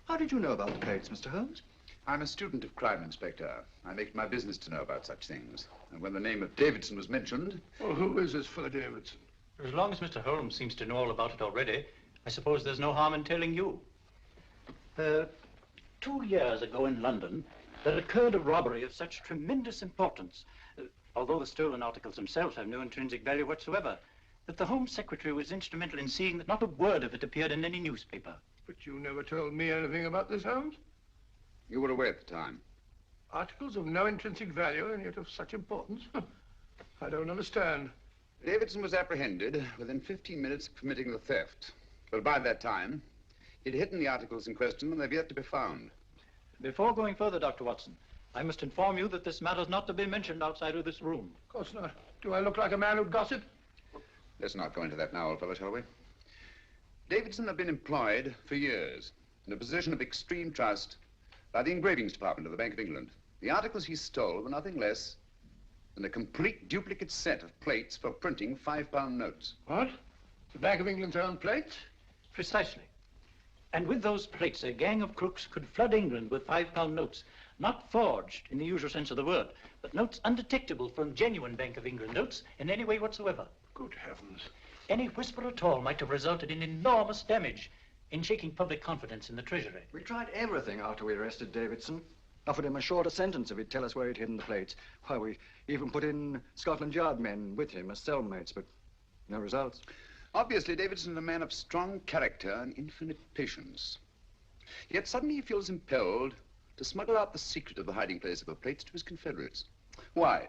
[SPEAKER 13] How did you know about the plates, Mr. Holmes?
[SPEAKER 10] I'm a student of crime, Inspector. I make it my business to know about such things. And when the name of Davidson was mentioned...
[SPEAKER 9] Well, who is this fellow Davidson?
[SPEAKER 13] As long as Mr. Holmes seems to know all about it already, I suppose there's no harm in telling you. 2 years ago in London, there occurred a robbery of such tremendous importance, although the stolen articles themselves have no intrinsic value whatsoever, that the Home Secretary was instrumental in seeing that not a word of it appeared in any newspaper.
[SPEAKER 9] But you never told me anything about this, Holmes.
[SPEAKER 10] You were away at the time.
[SPEAKER 9] Articles of no intrinsic value and yet of such importance? I don't understand.
[SPEAKER 10] Davidson was apprehended within 15 minutes of committing the theft. But by that time, he'd hidden the articles in question and they've yet to be found.
[SPEAKER 13] Before going further, Dr. Watson, I must inform you that this matter's not to be mentioned outside of this room.
[SPEAKER 9] Of course not. Do I look like a man who'd gossip?
[SPEAKER 10] Let's not go into that now, old fellow, shall we? Davidson had been employed for years in a position of extreme trust by the engravings department of the Bank of England. The articles he stole were nothing less than a complete duplicate set of plates for printing £5 notes.
[SPEAKER 9] What? The Bank of England's own plates?
[SPEAKER 13] Precisely. And with those plates, a gang of crooks could flood England with £5 notes, not forged in the usual sense of the word, but notes undetectable from genuine Bank of England notes in any way whatsoever.
[SPEAKER 9] Good heavens.
[SPEAKER 13] Any whisper at all might have resulted in enormous damage in shaking public confidence in the Treasury.
[SPEAKER 20] We tried everything after we arrested Davidson. Offered him a shorter sentence if he'd tell us where he'd hidden the plates. Why, we even put in Scotland Yard men with him as cellmates, but no results.
[SPEAKER 10] Obviously, Davidson is a man of strong character and infinite patience. Yet suddenly he feels impelled to smuggle out the secret of the hiding place of the plates to his confederates. Why?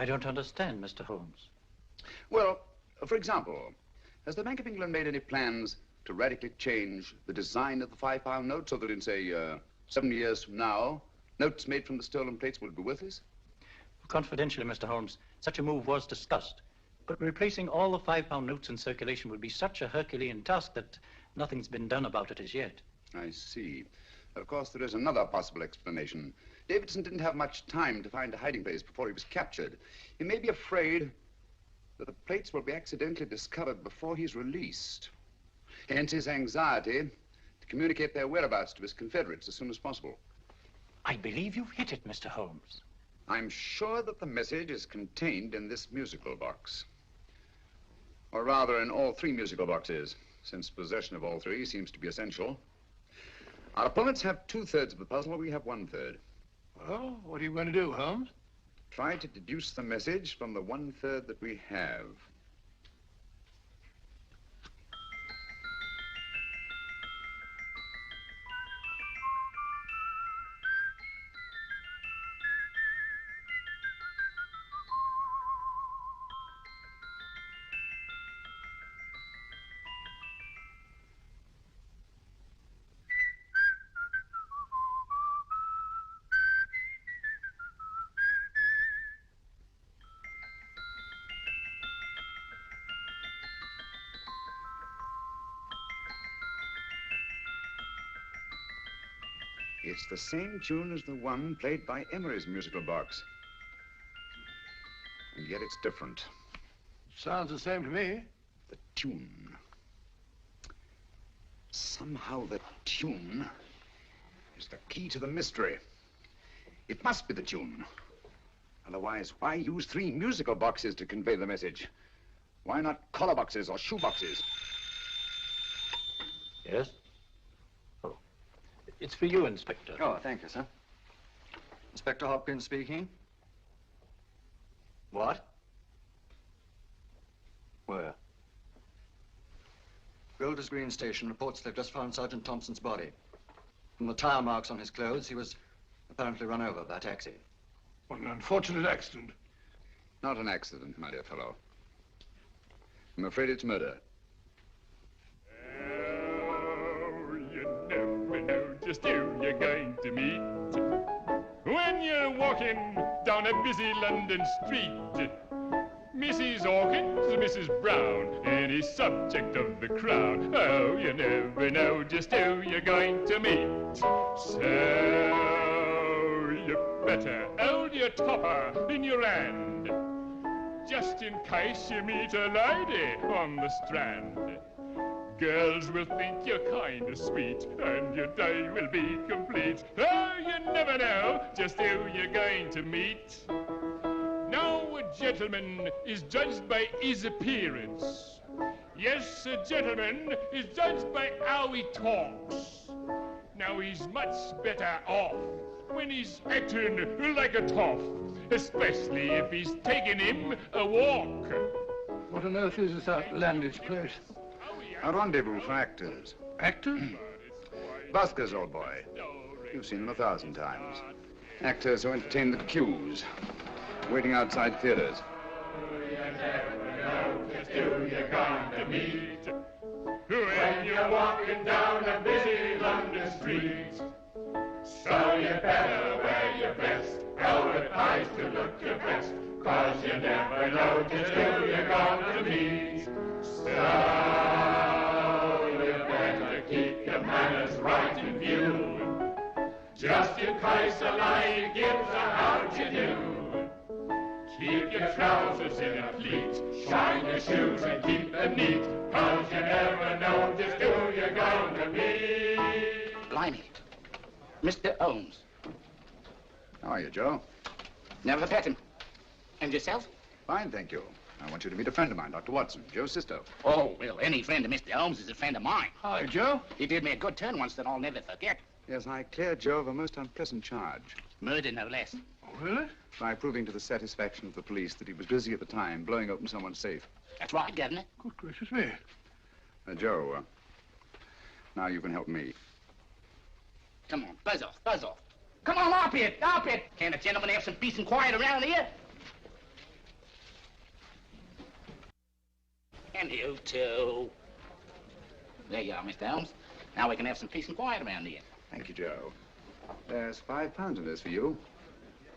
[SPEAKER 13] I don't understand, Mr. Holmes.
[SPEAKER 10] Well, for example, has the Bank of England made any plans to radically change the design of the £5 note so that in, say, 7 years from now, notes made from the stolen plates will be worthless?
[SPEAKER 13] Confidentially, Mr. Holmes, such a move was discussed. But replacing all the £5 notes in circulation would be such a Herculean task that nothing's been done about it as yet.
[SPEAKER 10] I see. Of course, there is another possible explanation. Davidson didn't have much time to find a hiding place before he was captured. He may be afraid that the plates will be accidentally discovered before he's released. Hence his anxiety to communicate their whereabouts to his confederates as soon as possible.
[SPEAKER 13] I believe you've hit it, Mr. Holmes.
[SPEAKER 10] I'm sure that the message is contained in this musical box. Or rather, in all three musical boxes, since possession of all three seems to be essential. Our opponents have 2/3 of the puzzle, we have 1/3.
[SPEAKER 9] Well, what are you going to do, Holmes?
[SPEAKER 10] Try to deduce the message from the 1/3 that we have. It's the same tune as the one played by Emery's musical box. And yet it's different.
[SPEAKER 9] Sounds the same to me.
[SPEAKER 10] The tune. Somehow the tune is the key to the mystery. It must be the tune. Otherwise, why use 3 musical boxes to convey the message? Why not collar boxes or shoe boxes?
[SPEAKER 13] Yes? Oh. It's for you, Inspector.
[SPEAKER 20] Oh, thank you, sir. Inspector Hopkins speaking.
[SPEAKER 13] What?
[SPEAKER 20] Where? Golders Green Station reports they've just found Sergeant Thompson's body. From the tire marks on his clothes, he was apparently run over by a taxi.
[SPEAKER 9] What an unfortunate accident.
[SPEAKER 10] Not an accident, my dear fellow. I'm afraid it's murder.
[SPEAKER 21] Oh, you never know just who you're going to meet when you're walking down a busy London street. Mrs. Hawkins, Mrs. Brown, any subject of the crowd. Oh, you never know just who you're going to meet. So you better hold your topper in your hand, just in case you meet a lady on the Strand. Girls will think you're kind of sweet, and your day will be complete. Oh, you never know just who you're going to meet. Now a gentleman is judged by his appearance. Yes, a gentleman is judged by how he talks. Now he's much better off when he's acting like a toff, especially if he's taking him a walk.
[SPEAKER 9] What on earth is this outlandish place?
[SPEAKER 10] A rendezvous for actors.
[SPEAKER 9] Actors?
[SPEAKER 10] Buskers, old boy. You've seen them 1,000 times. Actors who entertain the queues, waiting outside theaters.
[SPEAKER 21] You never know just who you're going to meet when you're walking down a busy London street. So you better wear your best, velvet ties to look your best, 'cause you never know just who you're going to meet. So you better keep your manners right in view, just in case a lady gives a how'd you do. Keep your trousers in a pleat, shine your shoes and keep them neat, 'cause you never know just who you're going to meet.
[SPEAKER 15] Blimey. Mr. Holmes.
[SPEAKER 10] How are you, Joe?
[SPEAKER 15] Never met him. And yourself?
[SPEAKER 10] Fine, thank you. I want you to meet a friend of mine, Dr. Watson, Joe's sister.
[SPEAKER 15] Oh, well, any friend of Mr. Holmes is a friend of mine.
[SPEAKER 9] Hi, Joe.
[SPEAKER 15] He did me a good turn once that I'll never forget.
[SPEAKER 10] Yes, I cleared Joe of a most unpleasant charge.
[SPEAKER 15] Murder, no less.
[SPEAKER 9] Oh, really?
[SPEAKER 10] By proving to the satisfaction of the police that he was busy at the time blowing open someone's safe.
[SPEAKER 15] That's right, Governor.
[SPEAKER 9] Good gracious me.
[SPEAKER 10] Joe, now you can help me.
[SPEAKER 15] Come on, buzz off, buzz off. Come on, up it, up it. Can't a gentleman have some peace and quiet around here? And you too. There you are, Mr. Holmes. Now we can have some peace and quiet around here.
[SPEAKER 10] Thank you, Joe. There's £5 in this for you.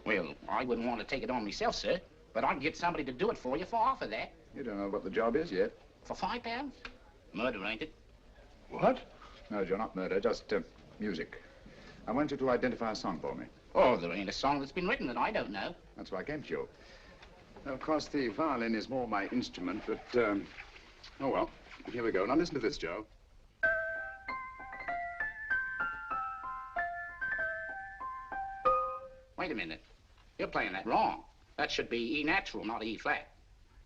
[SPEAKER 15] Well, I wouldn't want to take it on myself, sir. But I'd get somebody to do it for you for half of that.
[SPEAKER 10] You don't know what the job is yet.
[SPEAKER 15] For £5? Murder, ain't it?
[SPEAKER 10] What? No, Joe, not murder, just music. I want you to identify a song for me.
[SPEAKER 15] Oh, there ain't a song that's been written that I don't know.
[SPEAKER 10] That's why I came to you. Of course, the violin is more my instrument, but, oh, well, here we go. Now, listen to this, Joe.
[SPEAKER 15] Wait a minute. You're playing that wrong. That should be E natural, not E flat.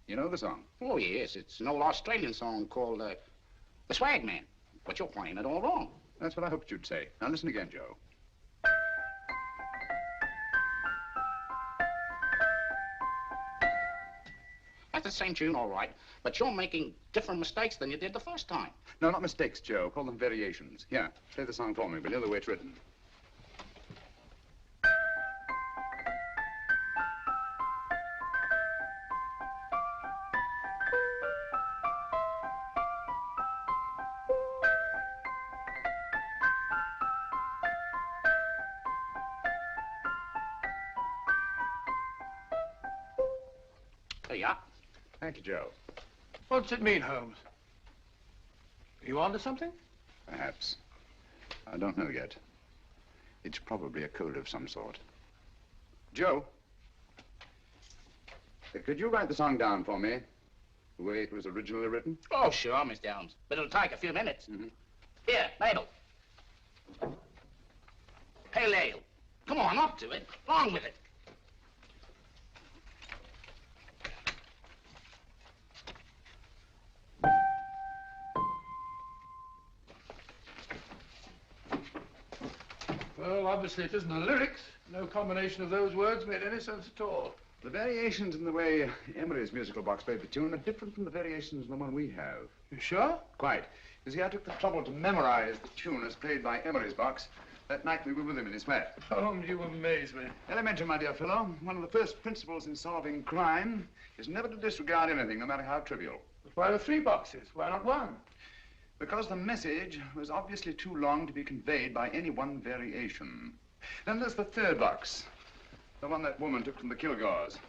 [SPEAKER 10] You know the song?
[SPEAKER 15] Oh, yes. It's an old Australian song called, The Swag Man. But you're playing it all wrong.
[SPEAKER 10] That's what I hoped you'd say. Now, listen again, Joe.
[SPEAKER 15] That's the same tune, all right. But you're making different mistakes than you did the first time.
[SPEAKER 10] No, not mistakes, Joe. Call them variations. Here, play the song for me, but the other way it's written.
[SPEAKER 15] There you are.
[SPEAKER 10] Thank you, Joe.
[SPEAKER 9] What's it mean, Holmes? Are you onto something?
[SPEAKER 10] Perhaps. I don't know yet. It's probably a code of some sort. Joe, could you write the song down for me, the way it was originally written?
[SPEAKER 15] Oh, sure, Mr. Holmes. But it'll take a few minutes. Here, Mabel. Pale ale. Come on, up to it. Along with it.
[SPEAKER 9] Well, obviously it isn't the lyrics. No combination of those words made any sense at all.
[SPEAKER 10] The variations in the way Emery's musical box played the tune are different from the variations in the one we have.
[SPEAKER 9] You sure?
[SPEAKER 10] Quite. You see, I took the trouble to memorize the tune as played by Emery's box that night we were with him in his flat.
[SPEAKER 9] Holmes, you amaze me.
[SPEAKER 10] Elementary, my dear fellow. One of the first principles in solving crime is never to disregard anything, no matter how trivial.
[SPEAKER 9] But why the 3 boxes? Why not 1?
[SPEAKER 10] Because the message was obviously too long to be conveyed by any one variation. Then there's the 3rd box, the one that woman took from the Kilgores.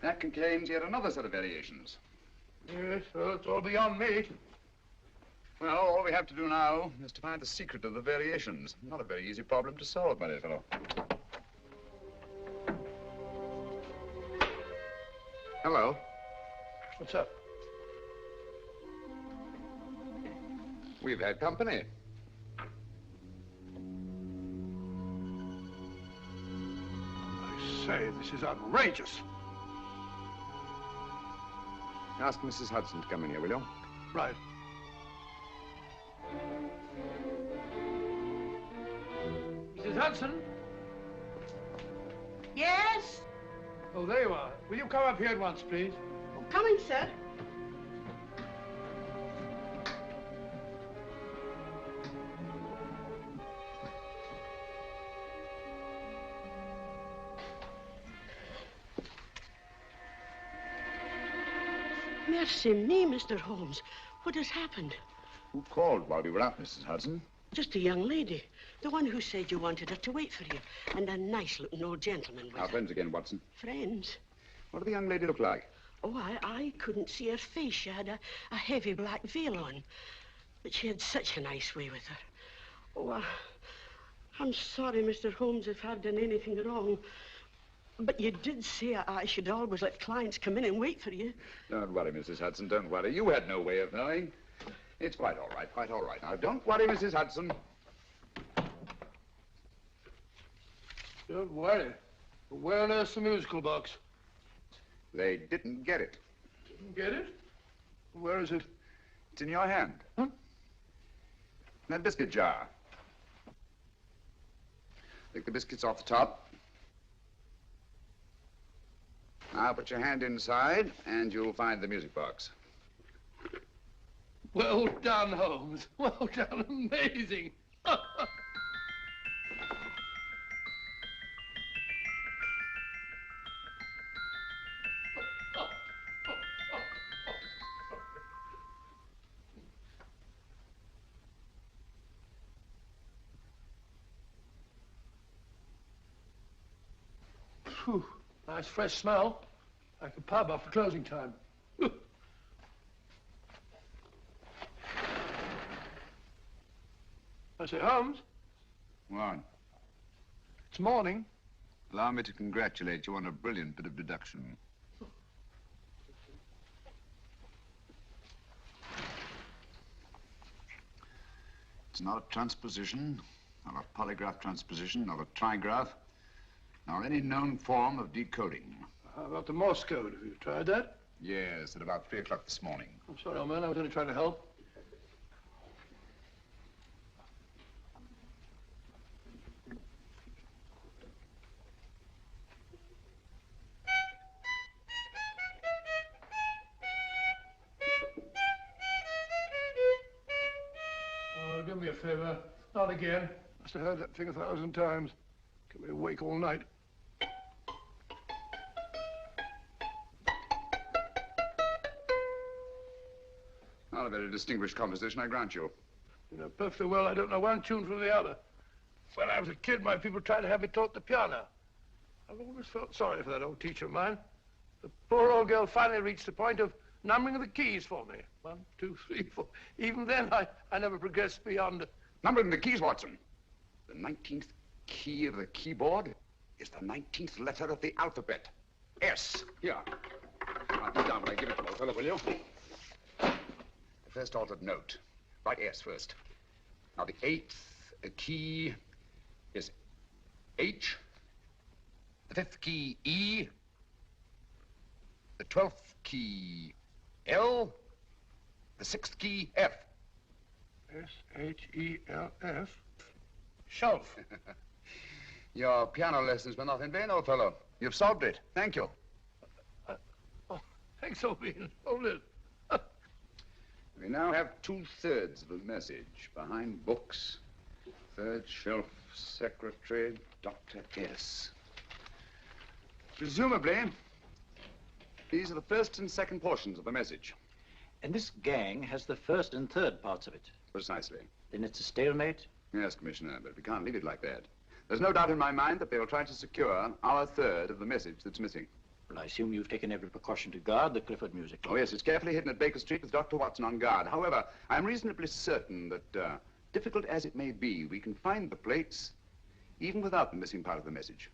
[SPEAKER 10] That contains yet another set of variations.
[SPEAKER 9] Yes, well, it's all beyond me.
[SPEAKER 10] Well, all we have to do now is to find the secret of the variations. Not a very easy problem to solve, my dear fellow. Hello.
[SPEAKER 9] What's up?
[SPEAKER 10] We've had company.
[SPEAKER 9] I say, this is outrageous.
[SPEAKER 10] Ask Mrs. Hudson to come in here, will you?
[SPEAKER 9] Right. Mrs. Hudson?
[SPEAKER 2] Yes?
[SPEAKER 9] Oh, there you are. Will you come up here at once, please?
[SPEAKER 2] Oh, coming, sir. Mercy me, Mr. Holmes. What has happened?
[SPEAKER 10] Who called while we were out, Mrs. Hudson?
[SPEAKER 2] Just a young lady. The one who said you wanted her to wait for you. And a nice-looking old gentleman with
[SPEAKER 10] Our
[SPEAKER 2] her.
[SPEAKER 10] friends again, Watson.
[SPEAKER 2] Friends?
[SPEAKER 10] What did the young lady look like?
[SPEAKER 2] Oh, I couldn't see her face. She had a heavy black veil on. But she had such a nice way with her. Oh, I'm sorry, Mr. Holmes, if I've done anything wrong. But you did say I should always let clients come in and wait for you.
[SPEAKER 10] Don't worry, Mrs. Hudson, don't worry. You had no way of knowing. It's quite all right, quite all right. Now, don't worry, Mrs. Hudson.
[SPEAKER 9] Don't worry. But where on earth's the musical box?
[SPEAKER 10] They didn't get it.
[SPEAKER 9] Didn't get it? Where is it?
[SPEAKER 10] It's in your hand.
[SPEAKER 9] Huh?
[SPEAKER 10] That biscuit jar. Take the biscuits off the top. Now put your hand inside, and you'll find the music box.
[SPEAKER 9] Well done, Holmes. Well done. Amazing. Phew. Nice fresh smell. Like a pub after closing time. I say, Holmes,
[SPEAKER 10] What?
[SPEAKER 9] it's morning.
[SPEAKER 10] Allow me to congratulate you on a brilliant bit of deduction. It's not a transposition, not a polygraph transposition, not a trigraph, nor any known form of decoding.
[SPEAKER 9] How about the Morse code? Have you tried that?
[SPEAKER 10] Yes, at about 3 o'clock this morning.
[SPEAKER 9] I'm sorry, old man. I was only trying to help. Oh, do me a favor. Not again. Must have heard that thing 1,000 times. Kept me awake all night.
[SPEAKER 10] Not a very distinguished composition, I grant you.
[SPEAKER 9] You know perfectly well I don't know one tune from the other. When I was a kid, my people tried to have me taught the piano. I've always felt sorry for that old teacher of mine. The poor old girl finally reached the point of numbering the keys for me. 1, 2, 3, 4. Even then, I never progressed beyond...
[SPEAKER 10] Numbering the keys, Watson. The 19th key of the keyboard is the 19th letter of the alphabet. S. Here. I'll put it down when I give it to you, old fellow, will you? The first altered note. Write S first. Now, the 8th key is H. The 5th key, E. The 12th key, L. The 6th key, F.
[SPEAKER 9] S-H-E-L-F. Shelf.
[SPEAKER 10] Your piano lessons were not in vain, old fellow. You've solved it. Thank you.
[SPEAKER 9] Thanks, old bean. Hold it.
[SPEAKER 10] We now have 2/3 of a message. Behind books, 3rd shelf, secretary, Dr. S. Presumably, these are the first and second portions of the message.
[SPEAKER 13] And this gang has the first and third parts of it.
[SPEAKER 10] Precisely.
[SPEAKER 13] Then it's a stalemate?
[SPEAKER 10] Yes, Commissioner, but we can't leave it like that. There's no doubt in my mind that they'll try to secure our 1/3 of the message that's missing.
[SPEAKER 13] Well, I assume you've taken every precaution to guard the Clifford music.
[SPEAKER 10] Oh, yes, it's carefully hidden at Baker Street with Dr. Watson on guard. However, I'm reasonably certain that, difficult as it may be, we can find the plates even without the missing part of the message.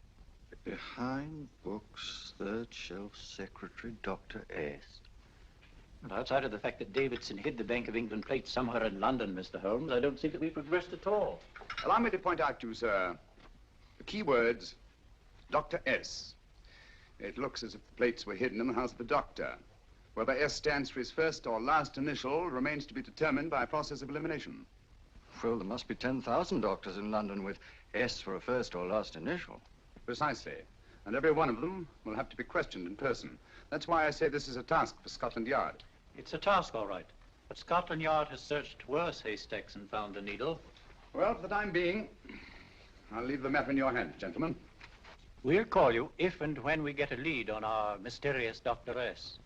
[SPEAKER 20] Behind books, 3rd shelf, secretary, Dr. S.
[SPEAKER 13] Well, outside of the fact that Davidson hid the Bank of England plates somewhere in London, Mr. Holmes, I don't see that we've progressed at all.
[SPEAKER 10] Allow me to point out to you, sir, the key words, Dr. S. It looks as if the plates were hidden in the house of the doctor. Whether S stands for his first or last initial remains to be determined by a process of elimination.
[SPEAKER 20] Well, there must be 10,000 doctors in London with S for a first or last initial.
[SPEAKER 10] Precisely. And every one of them will have to be questioned in person. That's why I say this is a task for Scotland Yard.
[SPEAKER 13] It's a task, all right. But Scotland Yard has searched worse haystacks and found a needle.
[SPEAKER 10] Well, for the time being, I'll leave the matter in your hands, gentlemen.
[SPEAKER 13] We'll call you if and when we get a lead on our mysterious Dr. S.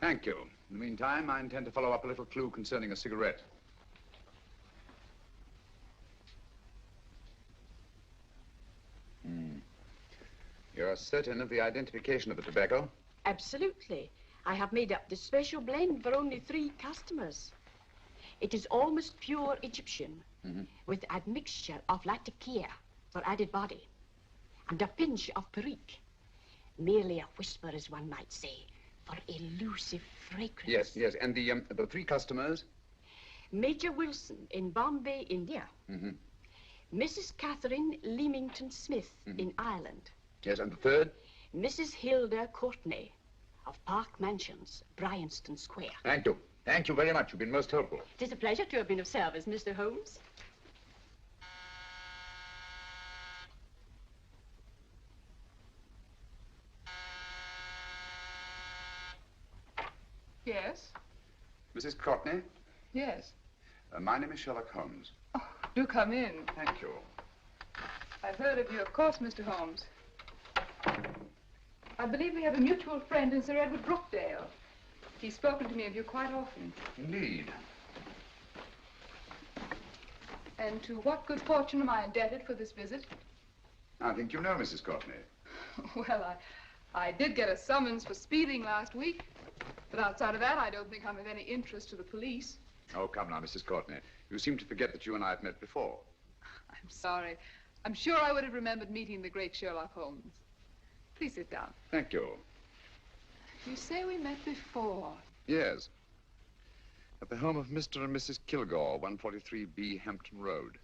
[SPEAKER 10] Thank you. In the meantime, I intend to follow up a little clue concerning a cigarette. You're certain of the identification of the tobacco?
[SPEAKER 1] Absolutely. I have made up this special blend for only 3 customers. It is almost pure Egyptian, with admixture of lactic for added body, and a pinch of perique. Merely a whisper, as one might say, for elusive fragrance.
[SPEAKER 10] Yes. And the 3 customers?
[SPEAKER 1] Major Wilson in Bombay, India. Mrs. Catherine Leamington Smith in Ireland.
[SPEAKER 10] Yes, and the 3rd?
[SPEAKER 1] Mrs. Hilda Courtney of Park Mansions, Bryanston Square.
[SPEAKER 10] Thank you. Thank you very much. You've been most helpful.
[SPEAKER 1] It is a pleasure to have been of service, Mr. Holmes.
[SPEAKER 12] Yes?
[SPEAKER 10] Mrs. Courtney?
[SPEAKER 12] Yes.
[SPEAKER 10] My name is Sherlock Holmes.
[SPEAKER 12] Do come in.
[SPEAKER 10] Thank you.
[SPEAKER 12] I've heard of you, of course, Mr. Holmes. I believe we have a mutual friend in Sir Edward Brookdale. He's spoken to me of you quite often.
[SPEAKER 10] Indeed.
[SPEAKER 12] And to what good fortune am I indebted for this visit?
[SPEAKER 10] I think you know Mrs. Courtney.
[SPEAKER 12] Well, I did get a summons for speeding last week. But outside of that, I don't think I'm of any interest to the police.
[SPEAKER 10] Oh, come now, Mrs. Courtney. You seem to forget that you and I have met before.
[SPEAKER 12] I'm sorry. I'm sure I would have remembered meeting the great Sherlock Holmes. Please sit down.
[SPEAKER 10] Thank you.
[SPEAKER 12] You say we met before.
[SPEAKER 10] Yes. At the home of Mr. and Mrs. Kilgore, 143B Hampton Road.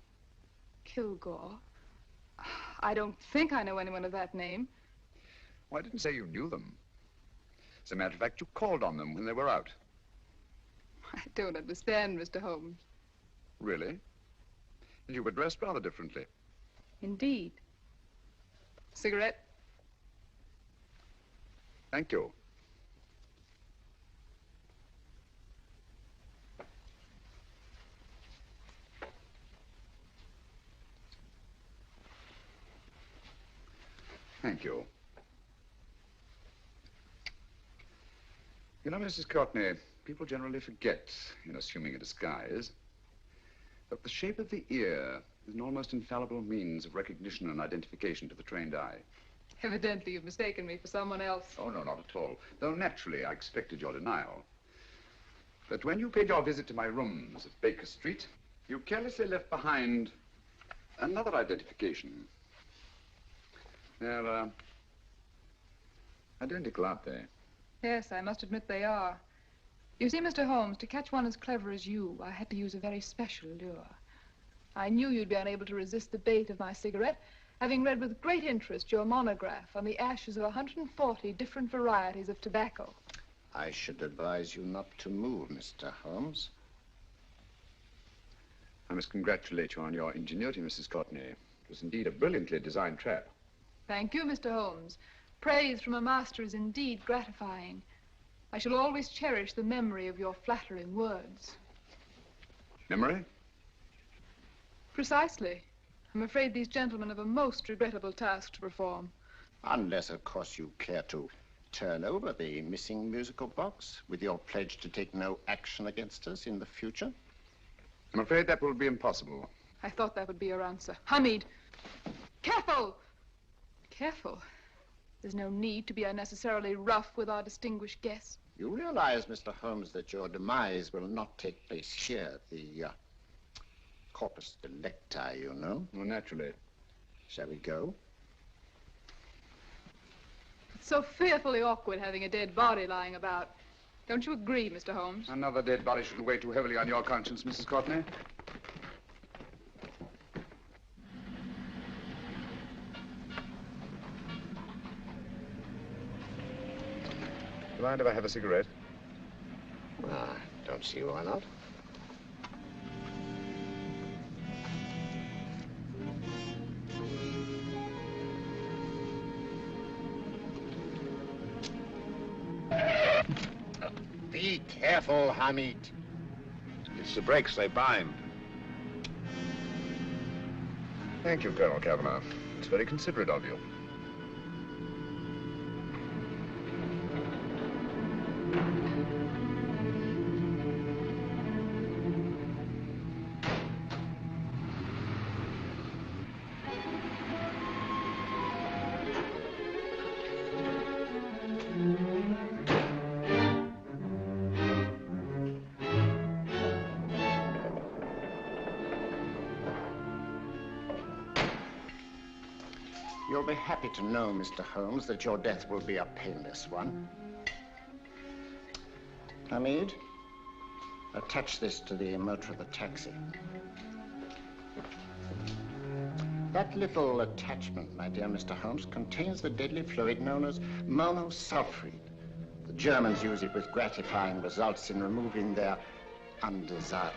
[SPEAKER 12] Kilgore? I don't think I know anyone of that name.
[SPEAKER 10] Well, I didn't say you knew them. As a matter of fact, you called on them when they were out.
[SPEAKER 12] I don't understand, Mr. Holmes.
[SPEAKER 10] Really? And you were dressed rather differently.
[SPEAKER 12] Indeed. Cigarette?
[SPEAKER 10] Thank you. Thank you. You know, Mrs. Courtney, people generally forget, in assuming a disguise, that the shape of the ear is an almost infallible means of recognition and identification to the trained eye.
[SPEAKER 12] Evidently, you've mistaken me for someone else.
[SPEAKER 10] Oh, no, not at all. Though naturally, I expected your denial. But when you paid your visit to my rooms at Baker Street, you carelessly left behind another identification. They're, identical, aren't they?
[SPEAKER 12] Yes, I must admit they are. You see, Mr. Holmes, to catch one as clever as you, I had to use a very special lure. I knew you'd be unable to resist the bait of my cigarette, having read with great interest your monograph on the ashes of 140 different varieties of tobacco.
[SPEAKER 7] I should advise you not to move, Mr. Holmes.
[SPEAKER 10] I must congratulate you on your ingenuity, Mrs. Courtney. It was indeed a brilliantly designed trap.
[SPEAKER 12] Thank you, Mr. Holmes. Praise from a master is indeed gratifying. I shall always cherish the memory of your flattering words.
[SPEAKER 10] Memory?
[SPEAKER 12] Precisely. I'm afraid these gentlemen have a most regrettable task to perform.
[SPEAKER 7] Unless, of course, you care to turn over the missing musical box with your pledge to take no action against us in the future.
[SPEAKER 10] I'm afraid that will be impossible.
[SPEAKER 12] I thought that would be your answer. Hamid! Careful! Careful. There's no need to be unnecessarily rough with our distinguished guest.
[SPEAKER 7] You realize, Mr. Holmes, that your demise will not take place here at the corpus delicti, you know.
[SPEAKER 10] Well, naturally.
[SPEAKER 7] Shall we go?
[SPEAKER 12] It's so fearfully awkward having a dead body lying about. Don't you agree, Mr. Holmes?
[SPEAKER 10] Another dead body shouldn't weigh too heavily on your conscience, Mrs. Courtney. Do you mind if I have a cigarette?
[SPEAKER 7] Don't see why not. Be careful, Hamid.
[SPEAKER 14] It's the brakes, they bind.
[SPEAKER 10] Thank you, Colonel Kavanagh. It's very considerate of you.
[SPEAKER 7] You'll be happy to know, Mr. Holmes, that your death will be a painless one. Hamid, attach this to the motor of the taxi. That little attachment, my dear Mr. Holmes, contains the deadly fluid known as monosulfide. The Germans use it with gratifying results in removing their undesirables.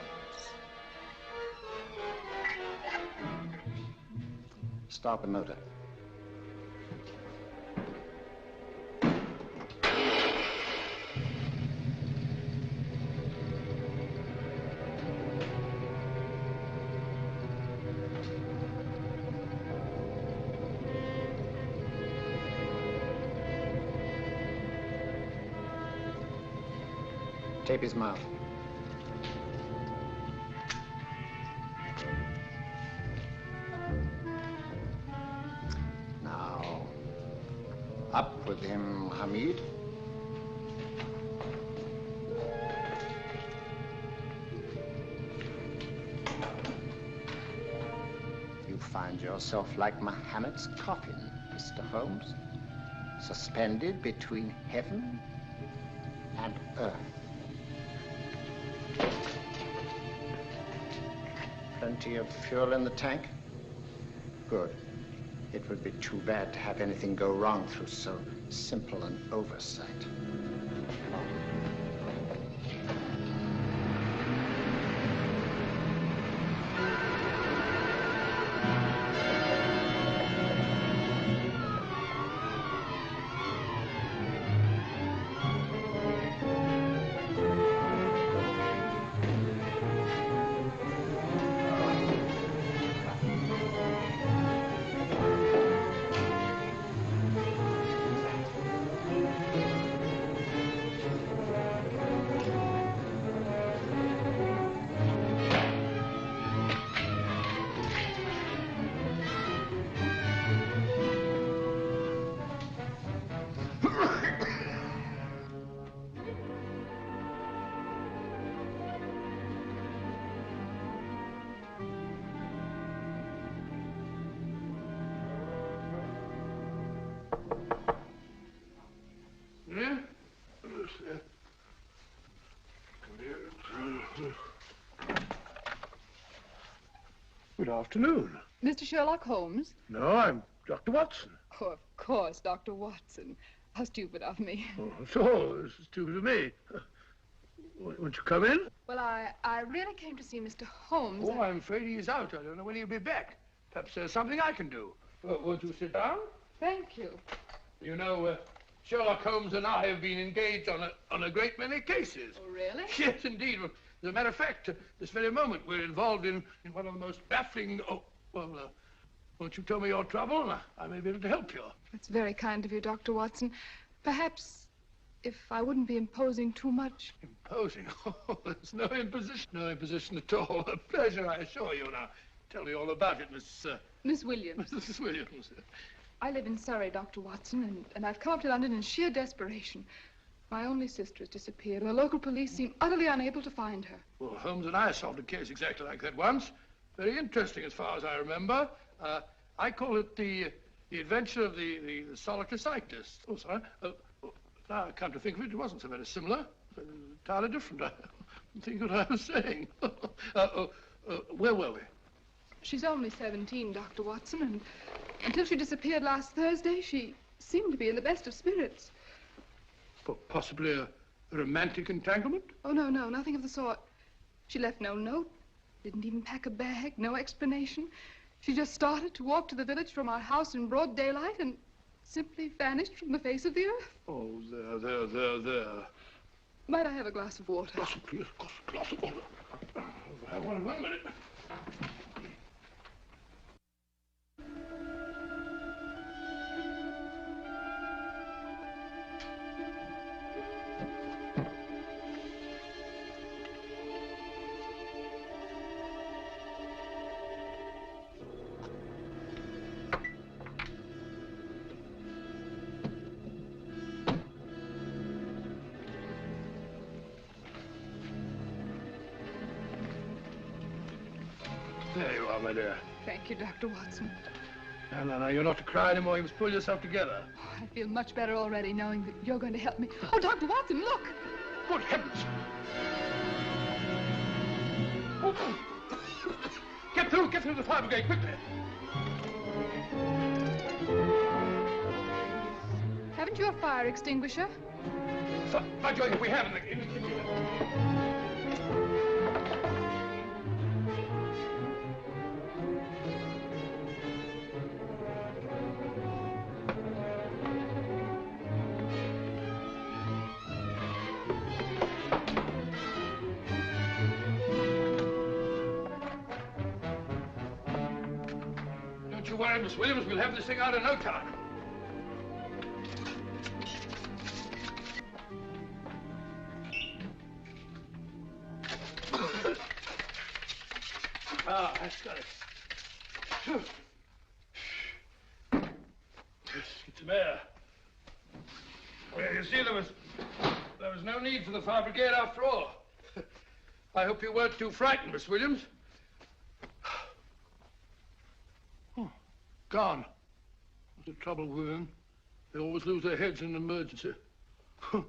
[SPEAKER 7] Start the motor. Tape his mouth. Now, Up with him, Hamid. You find yourself like Muhammad's coffin, Mr. Holmes, suspended between heaven and earth. Plenty of fuel in the tank? Good. It would be too bad to have anything go wrong through so simple an oversight.
[SPEAKER 9] Good afternoon.
[SPEAKER 12] Mr. Sherlock Holmes?
[SPEAKER 9] No, I'm Dr. Watson.
[SPEAKER 12] Oh, of course, Dr. Watson. How stupid of me.
[SPEAKER 9] Oh, so, this is stupid of me. Won't you come in?
[SPEAKER 12] Well, I really came to see Mr. Holmes.
[SPEAKER 9] Oh, I'm afraid he's out. I don't know when he'll be back. Perhaps there's something I can do. Won't you sit down?
[SPEAKER 12] Thank you.
[SPEAKER 9] You know, Sherlock Holmes and I have been engaged on a great many cases.
[SPEAKER 12] Oh, really?
[SPEAKER 9] Yes, indeed. As a matter of fact, this very moment, we're involved in one of the most baffling... Oh, well, won't you tell me your trouble, and I may be able to help you.
[SPEAKER 12] That's very kind of you, Dr. Watson. Perhaps if I wouldn't be imposing too much.
[SPEAKER 9] Imposing? Oh, there's no imposition. No imposition at all. A pleasure, I assure you. Now, tell me all about it,
[SPEAKER 12] Miss Williams.
[SPEAKER 9] Mrs. Williams.
[SPEAKER 12] I live in Surrey, Dr. Watson, and I've come up to London in sheer desperation. My only sister has disappeared, and the local police seem utterly unable to find her.
[SPEAKER 9] Well, Holmes and I solved a case exactly like that once. Very interesting, as far as I remember. I call it the adventure of the solitary cyclist. Oh, sorry. Now I come to think of it, it wasn't so very similar. Entirely different. I don't think what I was saying. Where were we?
[SPEAKER 12] She's only 17, Dr. Watson, and until she disappeared last Thursday, she seemed to be in the best of spirits.
[SPEAKER 9] Possibly a romantic entanglement?
[SPEAKER 12] Oh, no, nothing of the sort. She left no note, didn't even pack a bag, no explanation. She just started to walk to the village from our house in broad daylight and simply vanished from the face of the earth.
[SPEAKER 9] Oh, there.
[SPEAKER 12] Might I have a glass of water?
[SPEAKER 9] Glass of water. Have one minute. There you are, my dear.
[SPEAKER 12] Thank you, Dr. Watson.
[SPEAKER 9] No, you're not to cry anymore. You must pull yourself together.
[SPEAKER 12] Oh, I feel much better already knowing that you're going to help me. Oh, Dr. Watson, look!
[SPEAKER 9] Good heavens! Oh. Get through the fire brigade, quickly!
[SPEAKER 12] Haven't you a fire extinguisher?
[SPEAKER 9] By George, we have in the... Don't you worry, Miss Williams. We'll have this thing out in no time. That's got it. Get some air. You see, there was no need for the fire brigade after all. I hope you weren't too frightened, Miss Williams. Oh, gone. What's the trouble with them? They always lose their heads in an emergency. Well,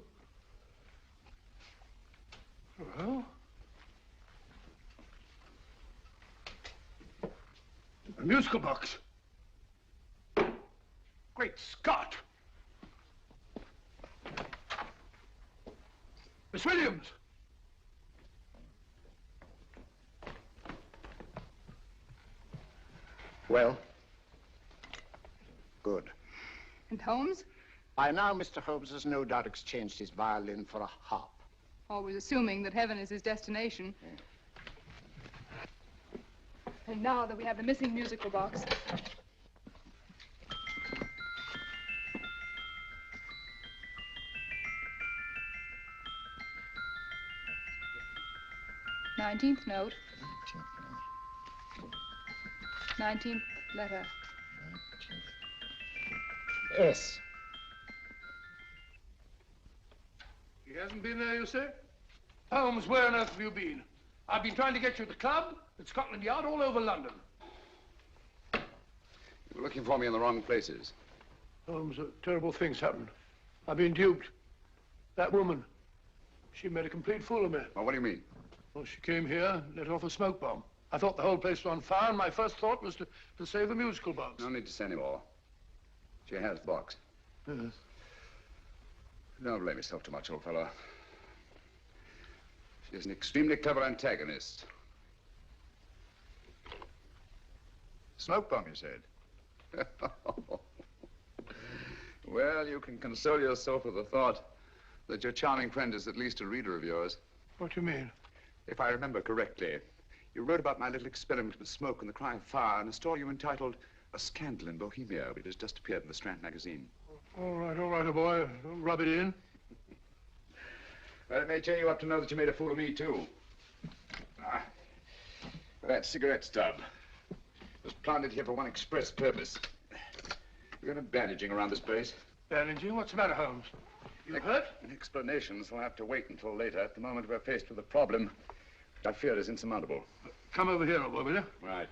[SPEAKER 9] a musical box. Great Scott! Miss Williams!
[SPEAKER 7] Well? Good.
[SPEAKER 12] And Holmes?
[SPEAKER 7] By now, Mr. Holmes has no doubt exchanged his violin for a harp.
[SPEAKER 12] Always assuming that heaven is his destination. And now that we have the missing musical box. Nineteenth note. 19th letter.
[SPEAKER 7] Yes.
[SPEAKER 9] He hasn't been there, you say? Holmes, where on earth have you been? I've been trying to get you at the club, at Scotland Yard, all over London.
[SPEAKER 10] You were looking for me in the wrong places.
[SPEAKER 9] Holmes, terrible things happened. I've been duped. That woman, she made a complete fool of me.
[SPEAKER 10] Well, what do you mean?
[SPEAKER 9] Well, she came here, let off a smoke bomb. I thought the whole place was on fire, and my first thought was to save the musical box.
[SPEAKER 10] No need to say any more. She has the box.
[SPEAKER 9] Yes.
[SPEAKER 10] Don't blame yourself too much, old fellow. She's an extremely clever antagonist. Smoke bomb, you said? Well, you can console yourself with the thought that your charming friend is at least a reader of yours.
[SPEAKER 9] What do you mean?
[SPEAKER 10] If I remember correctly, you wrote about my little experiment with smoke and the cry of fire in a story you entitled A Scandal in Bohemia, which has just appeared in the Strand magazine.
[SPEAKER 9] All right, old boy. Don't rub it in.
[SPEAKER 10] Well, it may cheer you up to know that you made a fool of me, too. That cigarette stub was planted here for one express purpose. We're going to bandaging around this place.
[SPEAKER 9] Bandaging? What's the matter, Holmes? You hurt?
[SPEAKER 10] Explanations will have to wait until later. At the moment, we're faced with a problem which I fear is insurmountable.
[SPEAKER 9] Come over here, old boy, will you?
[SPEAKER 10] Right.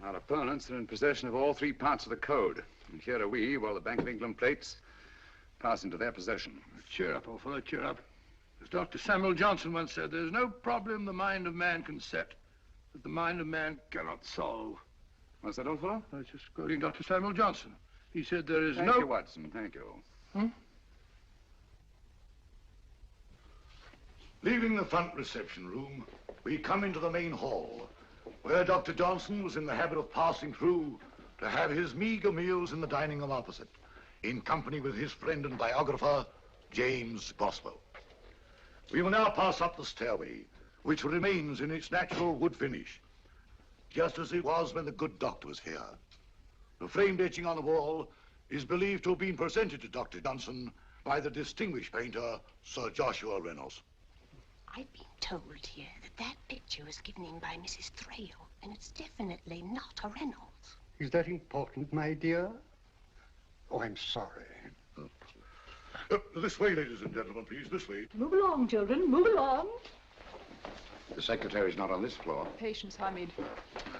[SPEAKER 10] Our opponents are in possession of all three parts of the code. And here are we, while the Bank of England plates pass into their possession.
[SPEAKER 9] Cheer up, old fellow, cheer up. As Dr. Samuel Johnson once said, there's no problem the mind of man can set that the mind of man cannot solve.
[SPEAKER 10] What's that, old fellow?
[SPEAKER 9] I was just quoting Dr. Samuel Johnson. He said there is
[SPEAKER 10] Thank you, Watson. Thank you.
[SPEAKER 9] Hmm?
[SPEAKER 8] Leaving the front reception room, we come into the main hall, where Dr. Johnson was in the habit of passing through to have his meager meals in the dining room opposite, in company with his friend and biographer, James Boswell. We will now pass up the stairway, which remains in its natural wood finish, just as it was when the good doctor was here. The framed etching on the wall is believed to have been presented to Dr. Johnson by the distinguished painter, Sir Joshua Reynolds.
[SPEAKER 1] I've been told here that picture was given in by Mrs. Thrale, and it's definitely not a Reynolds.
[SPEAKER 22] Is that important, my dear? Oh, I'm sorry.
[SPEAKER 8] This way, ladies and gentlemen, please, this way.
[SPEAKER 23] Move along, children, move along.
[SPEAKER 10] The secretary's not on this floor.
[SPEAKER 12] Patience, Hamid.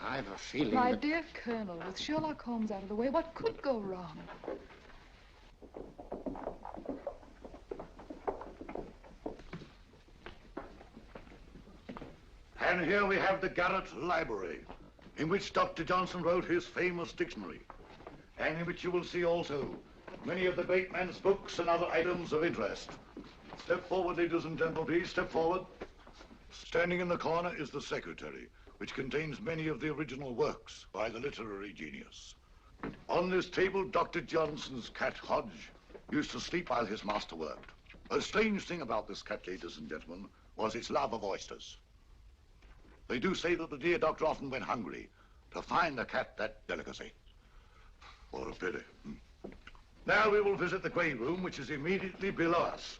[SPEAKER 7] I have a feeling
[SPEAKER 12] My
[SPEAKER 7] that...
[SPEAKER 12] dear Colonel, with Sherlock Holmes out of the way, what could go wrong?
[SPEAKER 8] And here we have the Garrett Library, in which Dr. Johnson wrote his famous dictionary, and in which you will see also many of the great man's books and other items of interest. Step forward, ladies and gentlemen, please, step forward. Standing in the corner is the secretary, which contains many of the original works by the literary genius. On this table, Dr. Johnson's cat, Hodge, used to sleep while his master worked. A strange thing about this cat, ladies and gentlemen, was its love of oysters. They do say that the dear doctor often went hungry to find the cat that delicacy. What a pity. Now we will visit the grey room, which is immediately below us,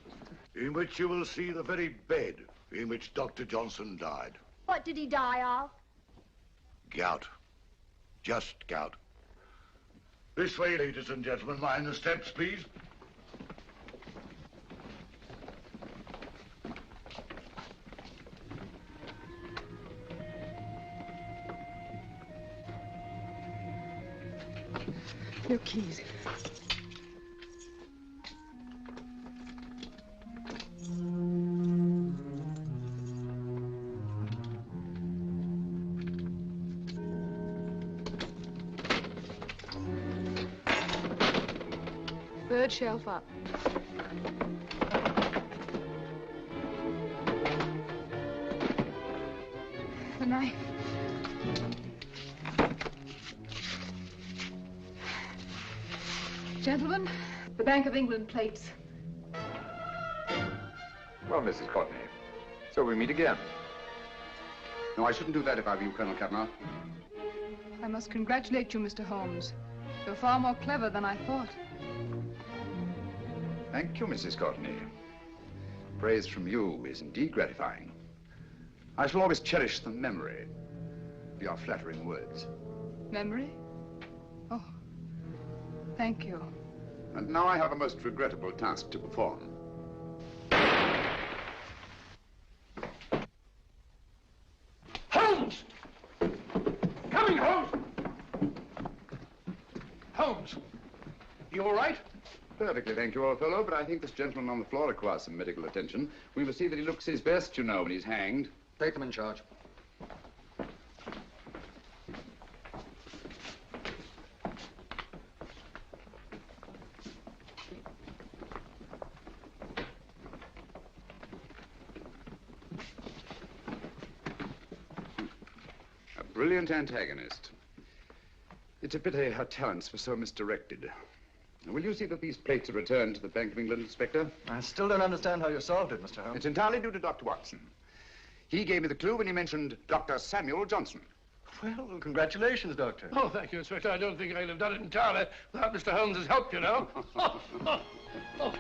[SPEAKER 8] in which you will see the very bed in which Dr. Johnson died.
[SPEAKER 16] What did he die of?
[SPEAKER 8] Gout. Just gout. This way, ladies and gentlemen. Mind the steps, please.
[SPEAKER 12] Your keys. Third shelf up. The knife. Gentlemen, the Bank of England plates.
[SPEAKER 10] Well, Mrs. Courtney, so we meet again. No, I shouldn't do that if I were you, Colonel Kavanaugh.
[SPEAKER 12] I must congratulate you, Mr. Holmes. You're far more clever than I thought.
[SPEAKER 10] Thank you, Mrs. Courtney. Praise from you is indeed gratifying. I shall always cherish the memory of your flattering words.
[SPEAKER 12] Memory? Oh, thank you.
[SPEAKER 10] And now I have a most regrettable task to perform.
[SPEAKER 9] Holmes! Coming, Holmes! Holmes, you all right?
[SPEAKER 10] Perfectly, thank you, old fellow, but I think this gentleman on the floor requires some medical attention. We must see that he looks his best, you know, when he's hanged.
[SPEAKER 20] Take them in charge.
[SPEAKER 10] A brilliant antagonist. It's a pity her talents were so misdirected. Will you see that these plates are returned to the Bank of England, Inspector?
[SPEAKER 20] I still don't understand how you solved it, Mr. Holmes.
[SPEAKER 10] It's entirely due to Dr. Watson. He gave me the clue when he mentioned Dr. Samuel Johnson.
[SPEAKER 20] Well, congratulations, Doctor.
[SPEAKER 9] Oh, thank you, Inspector. I don't think I'd have done it entirely without Mr. Holmes's help, you know. Oh.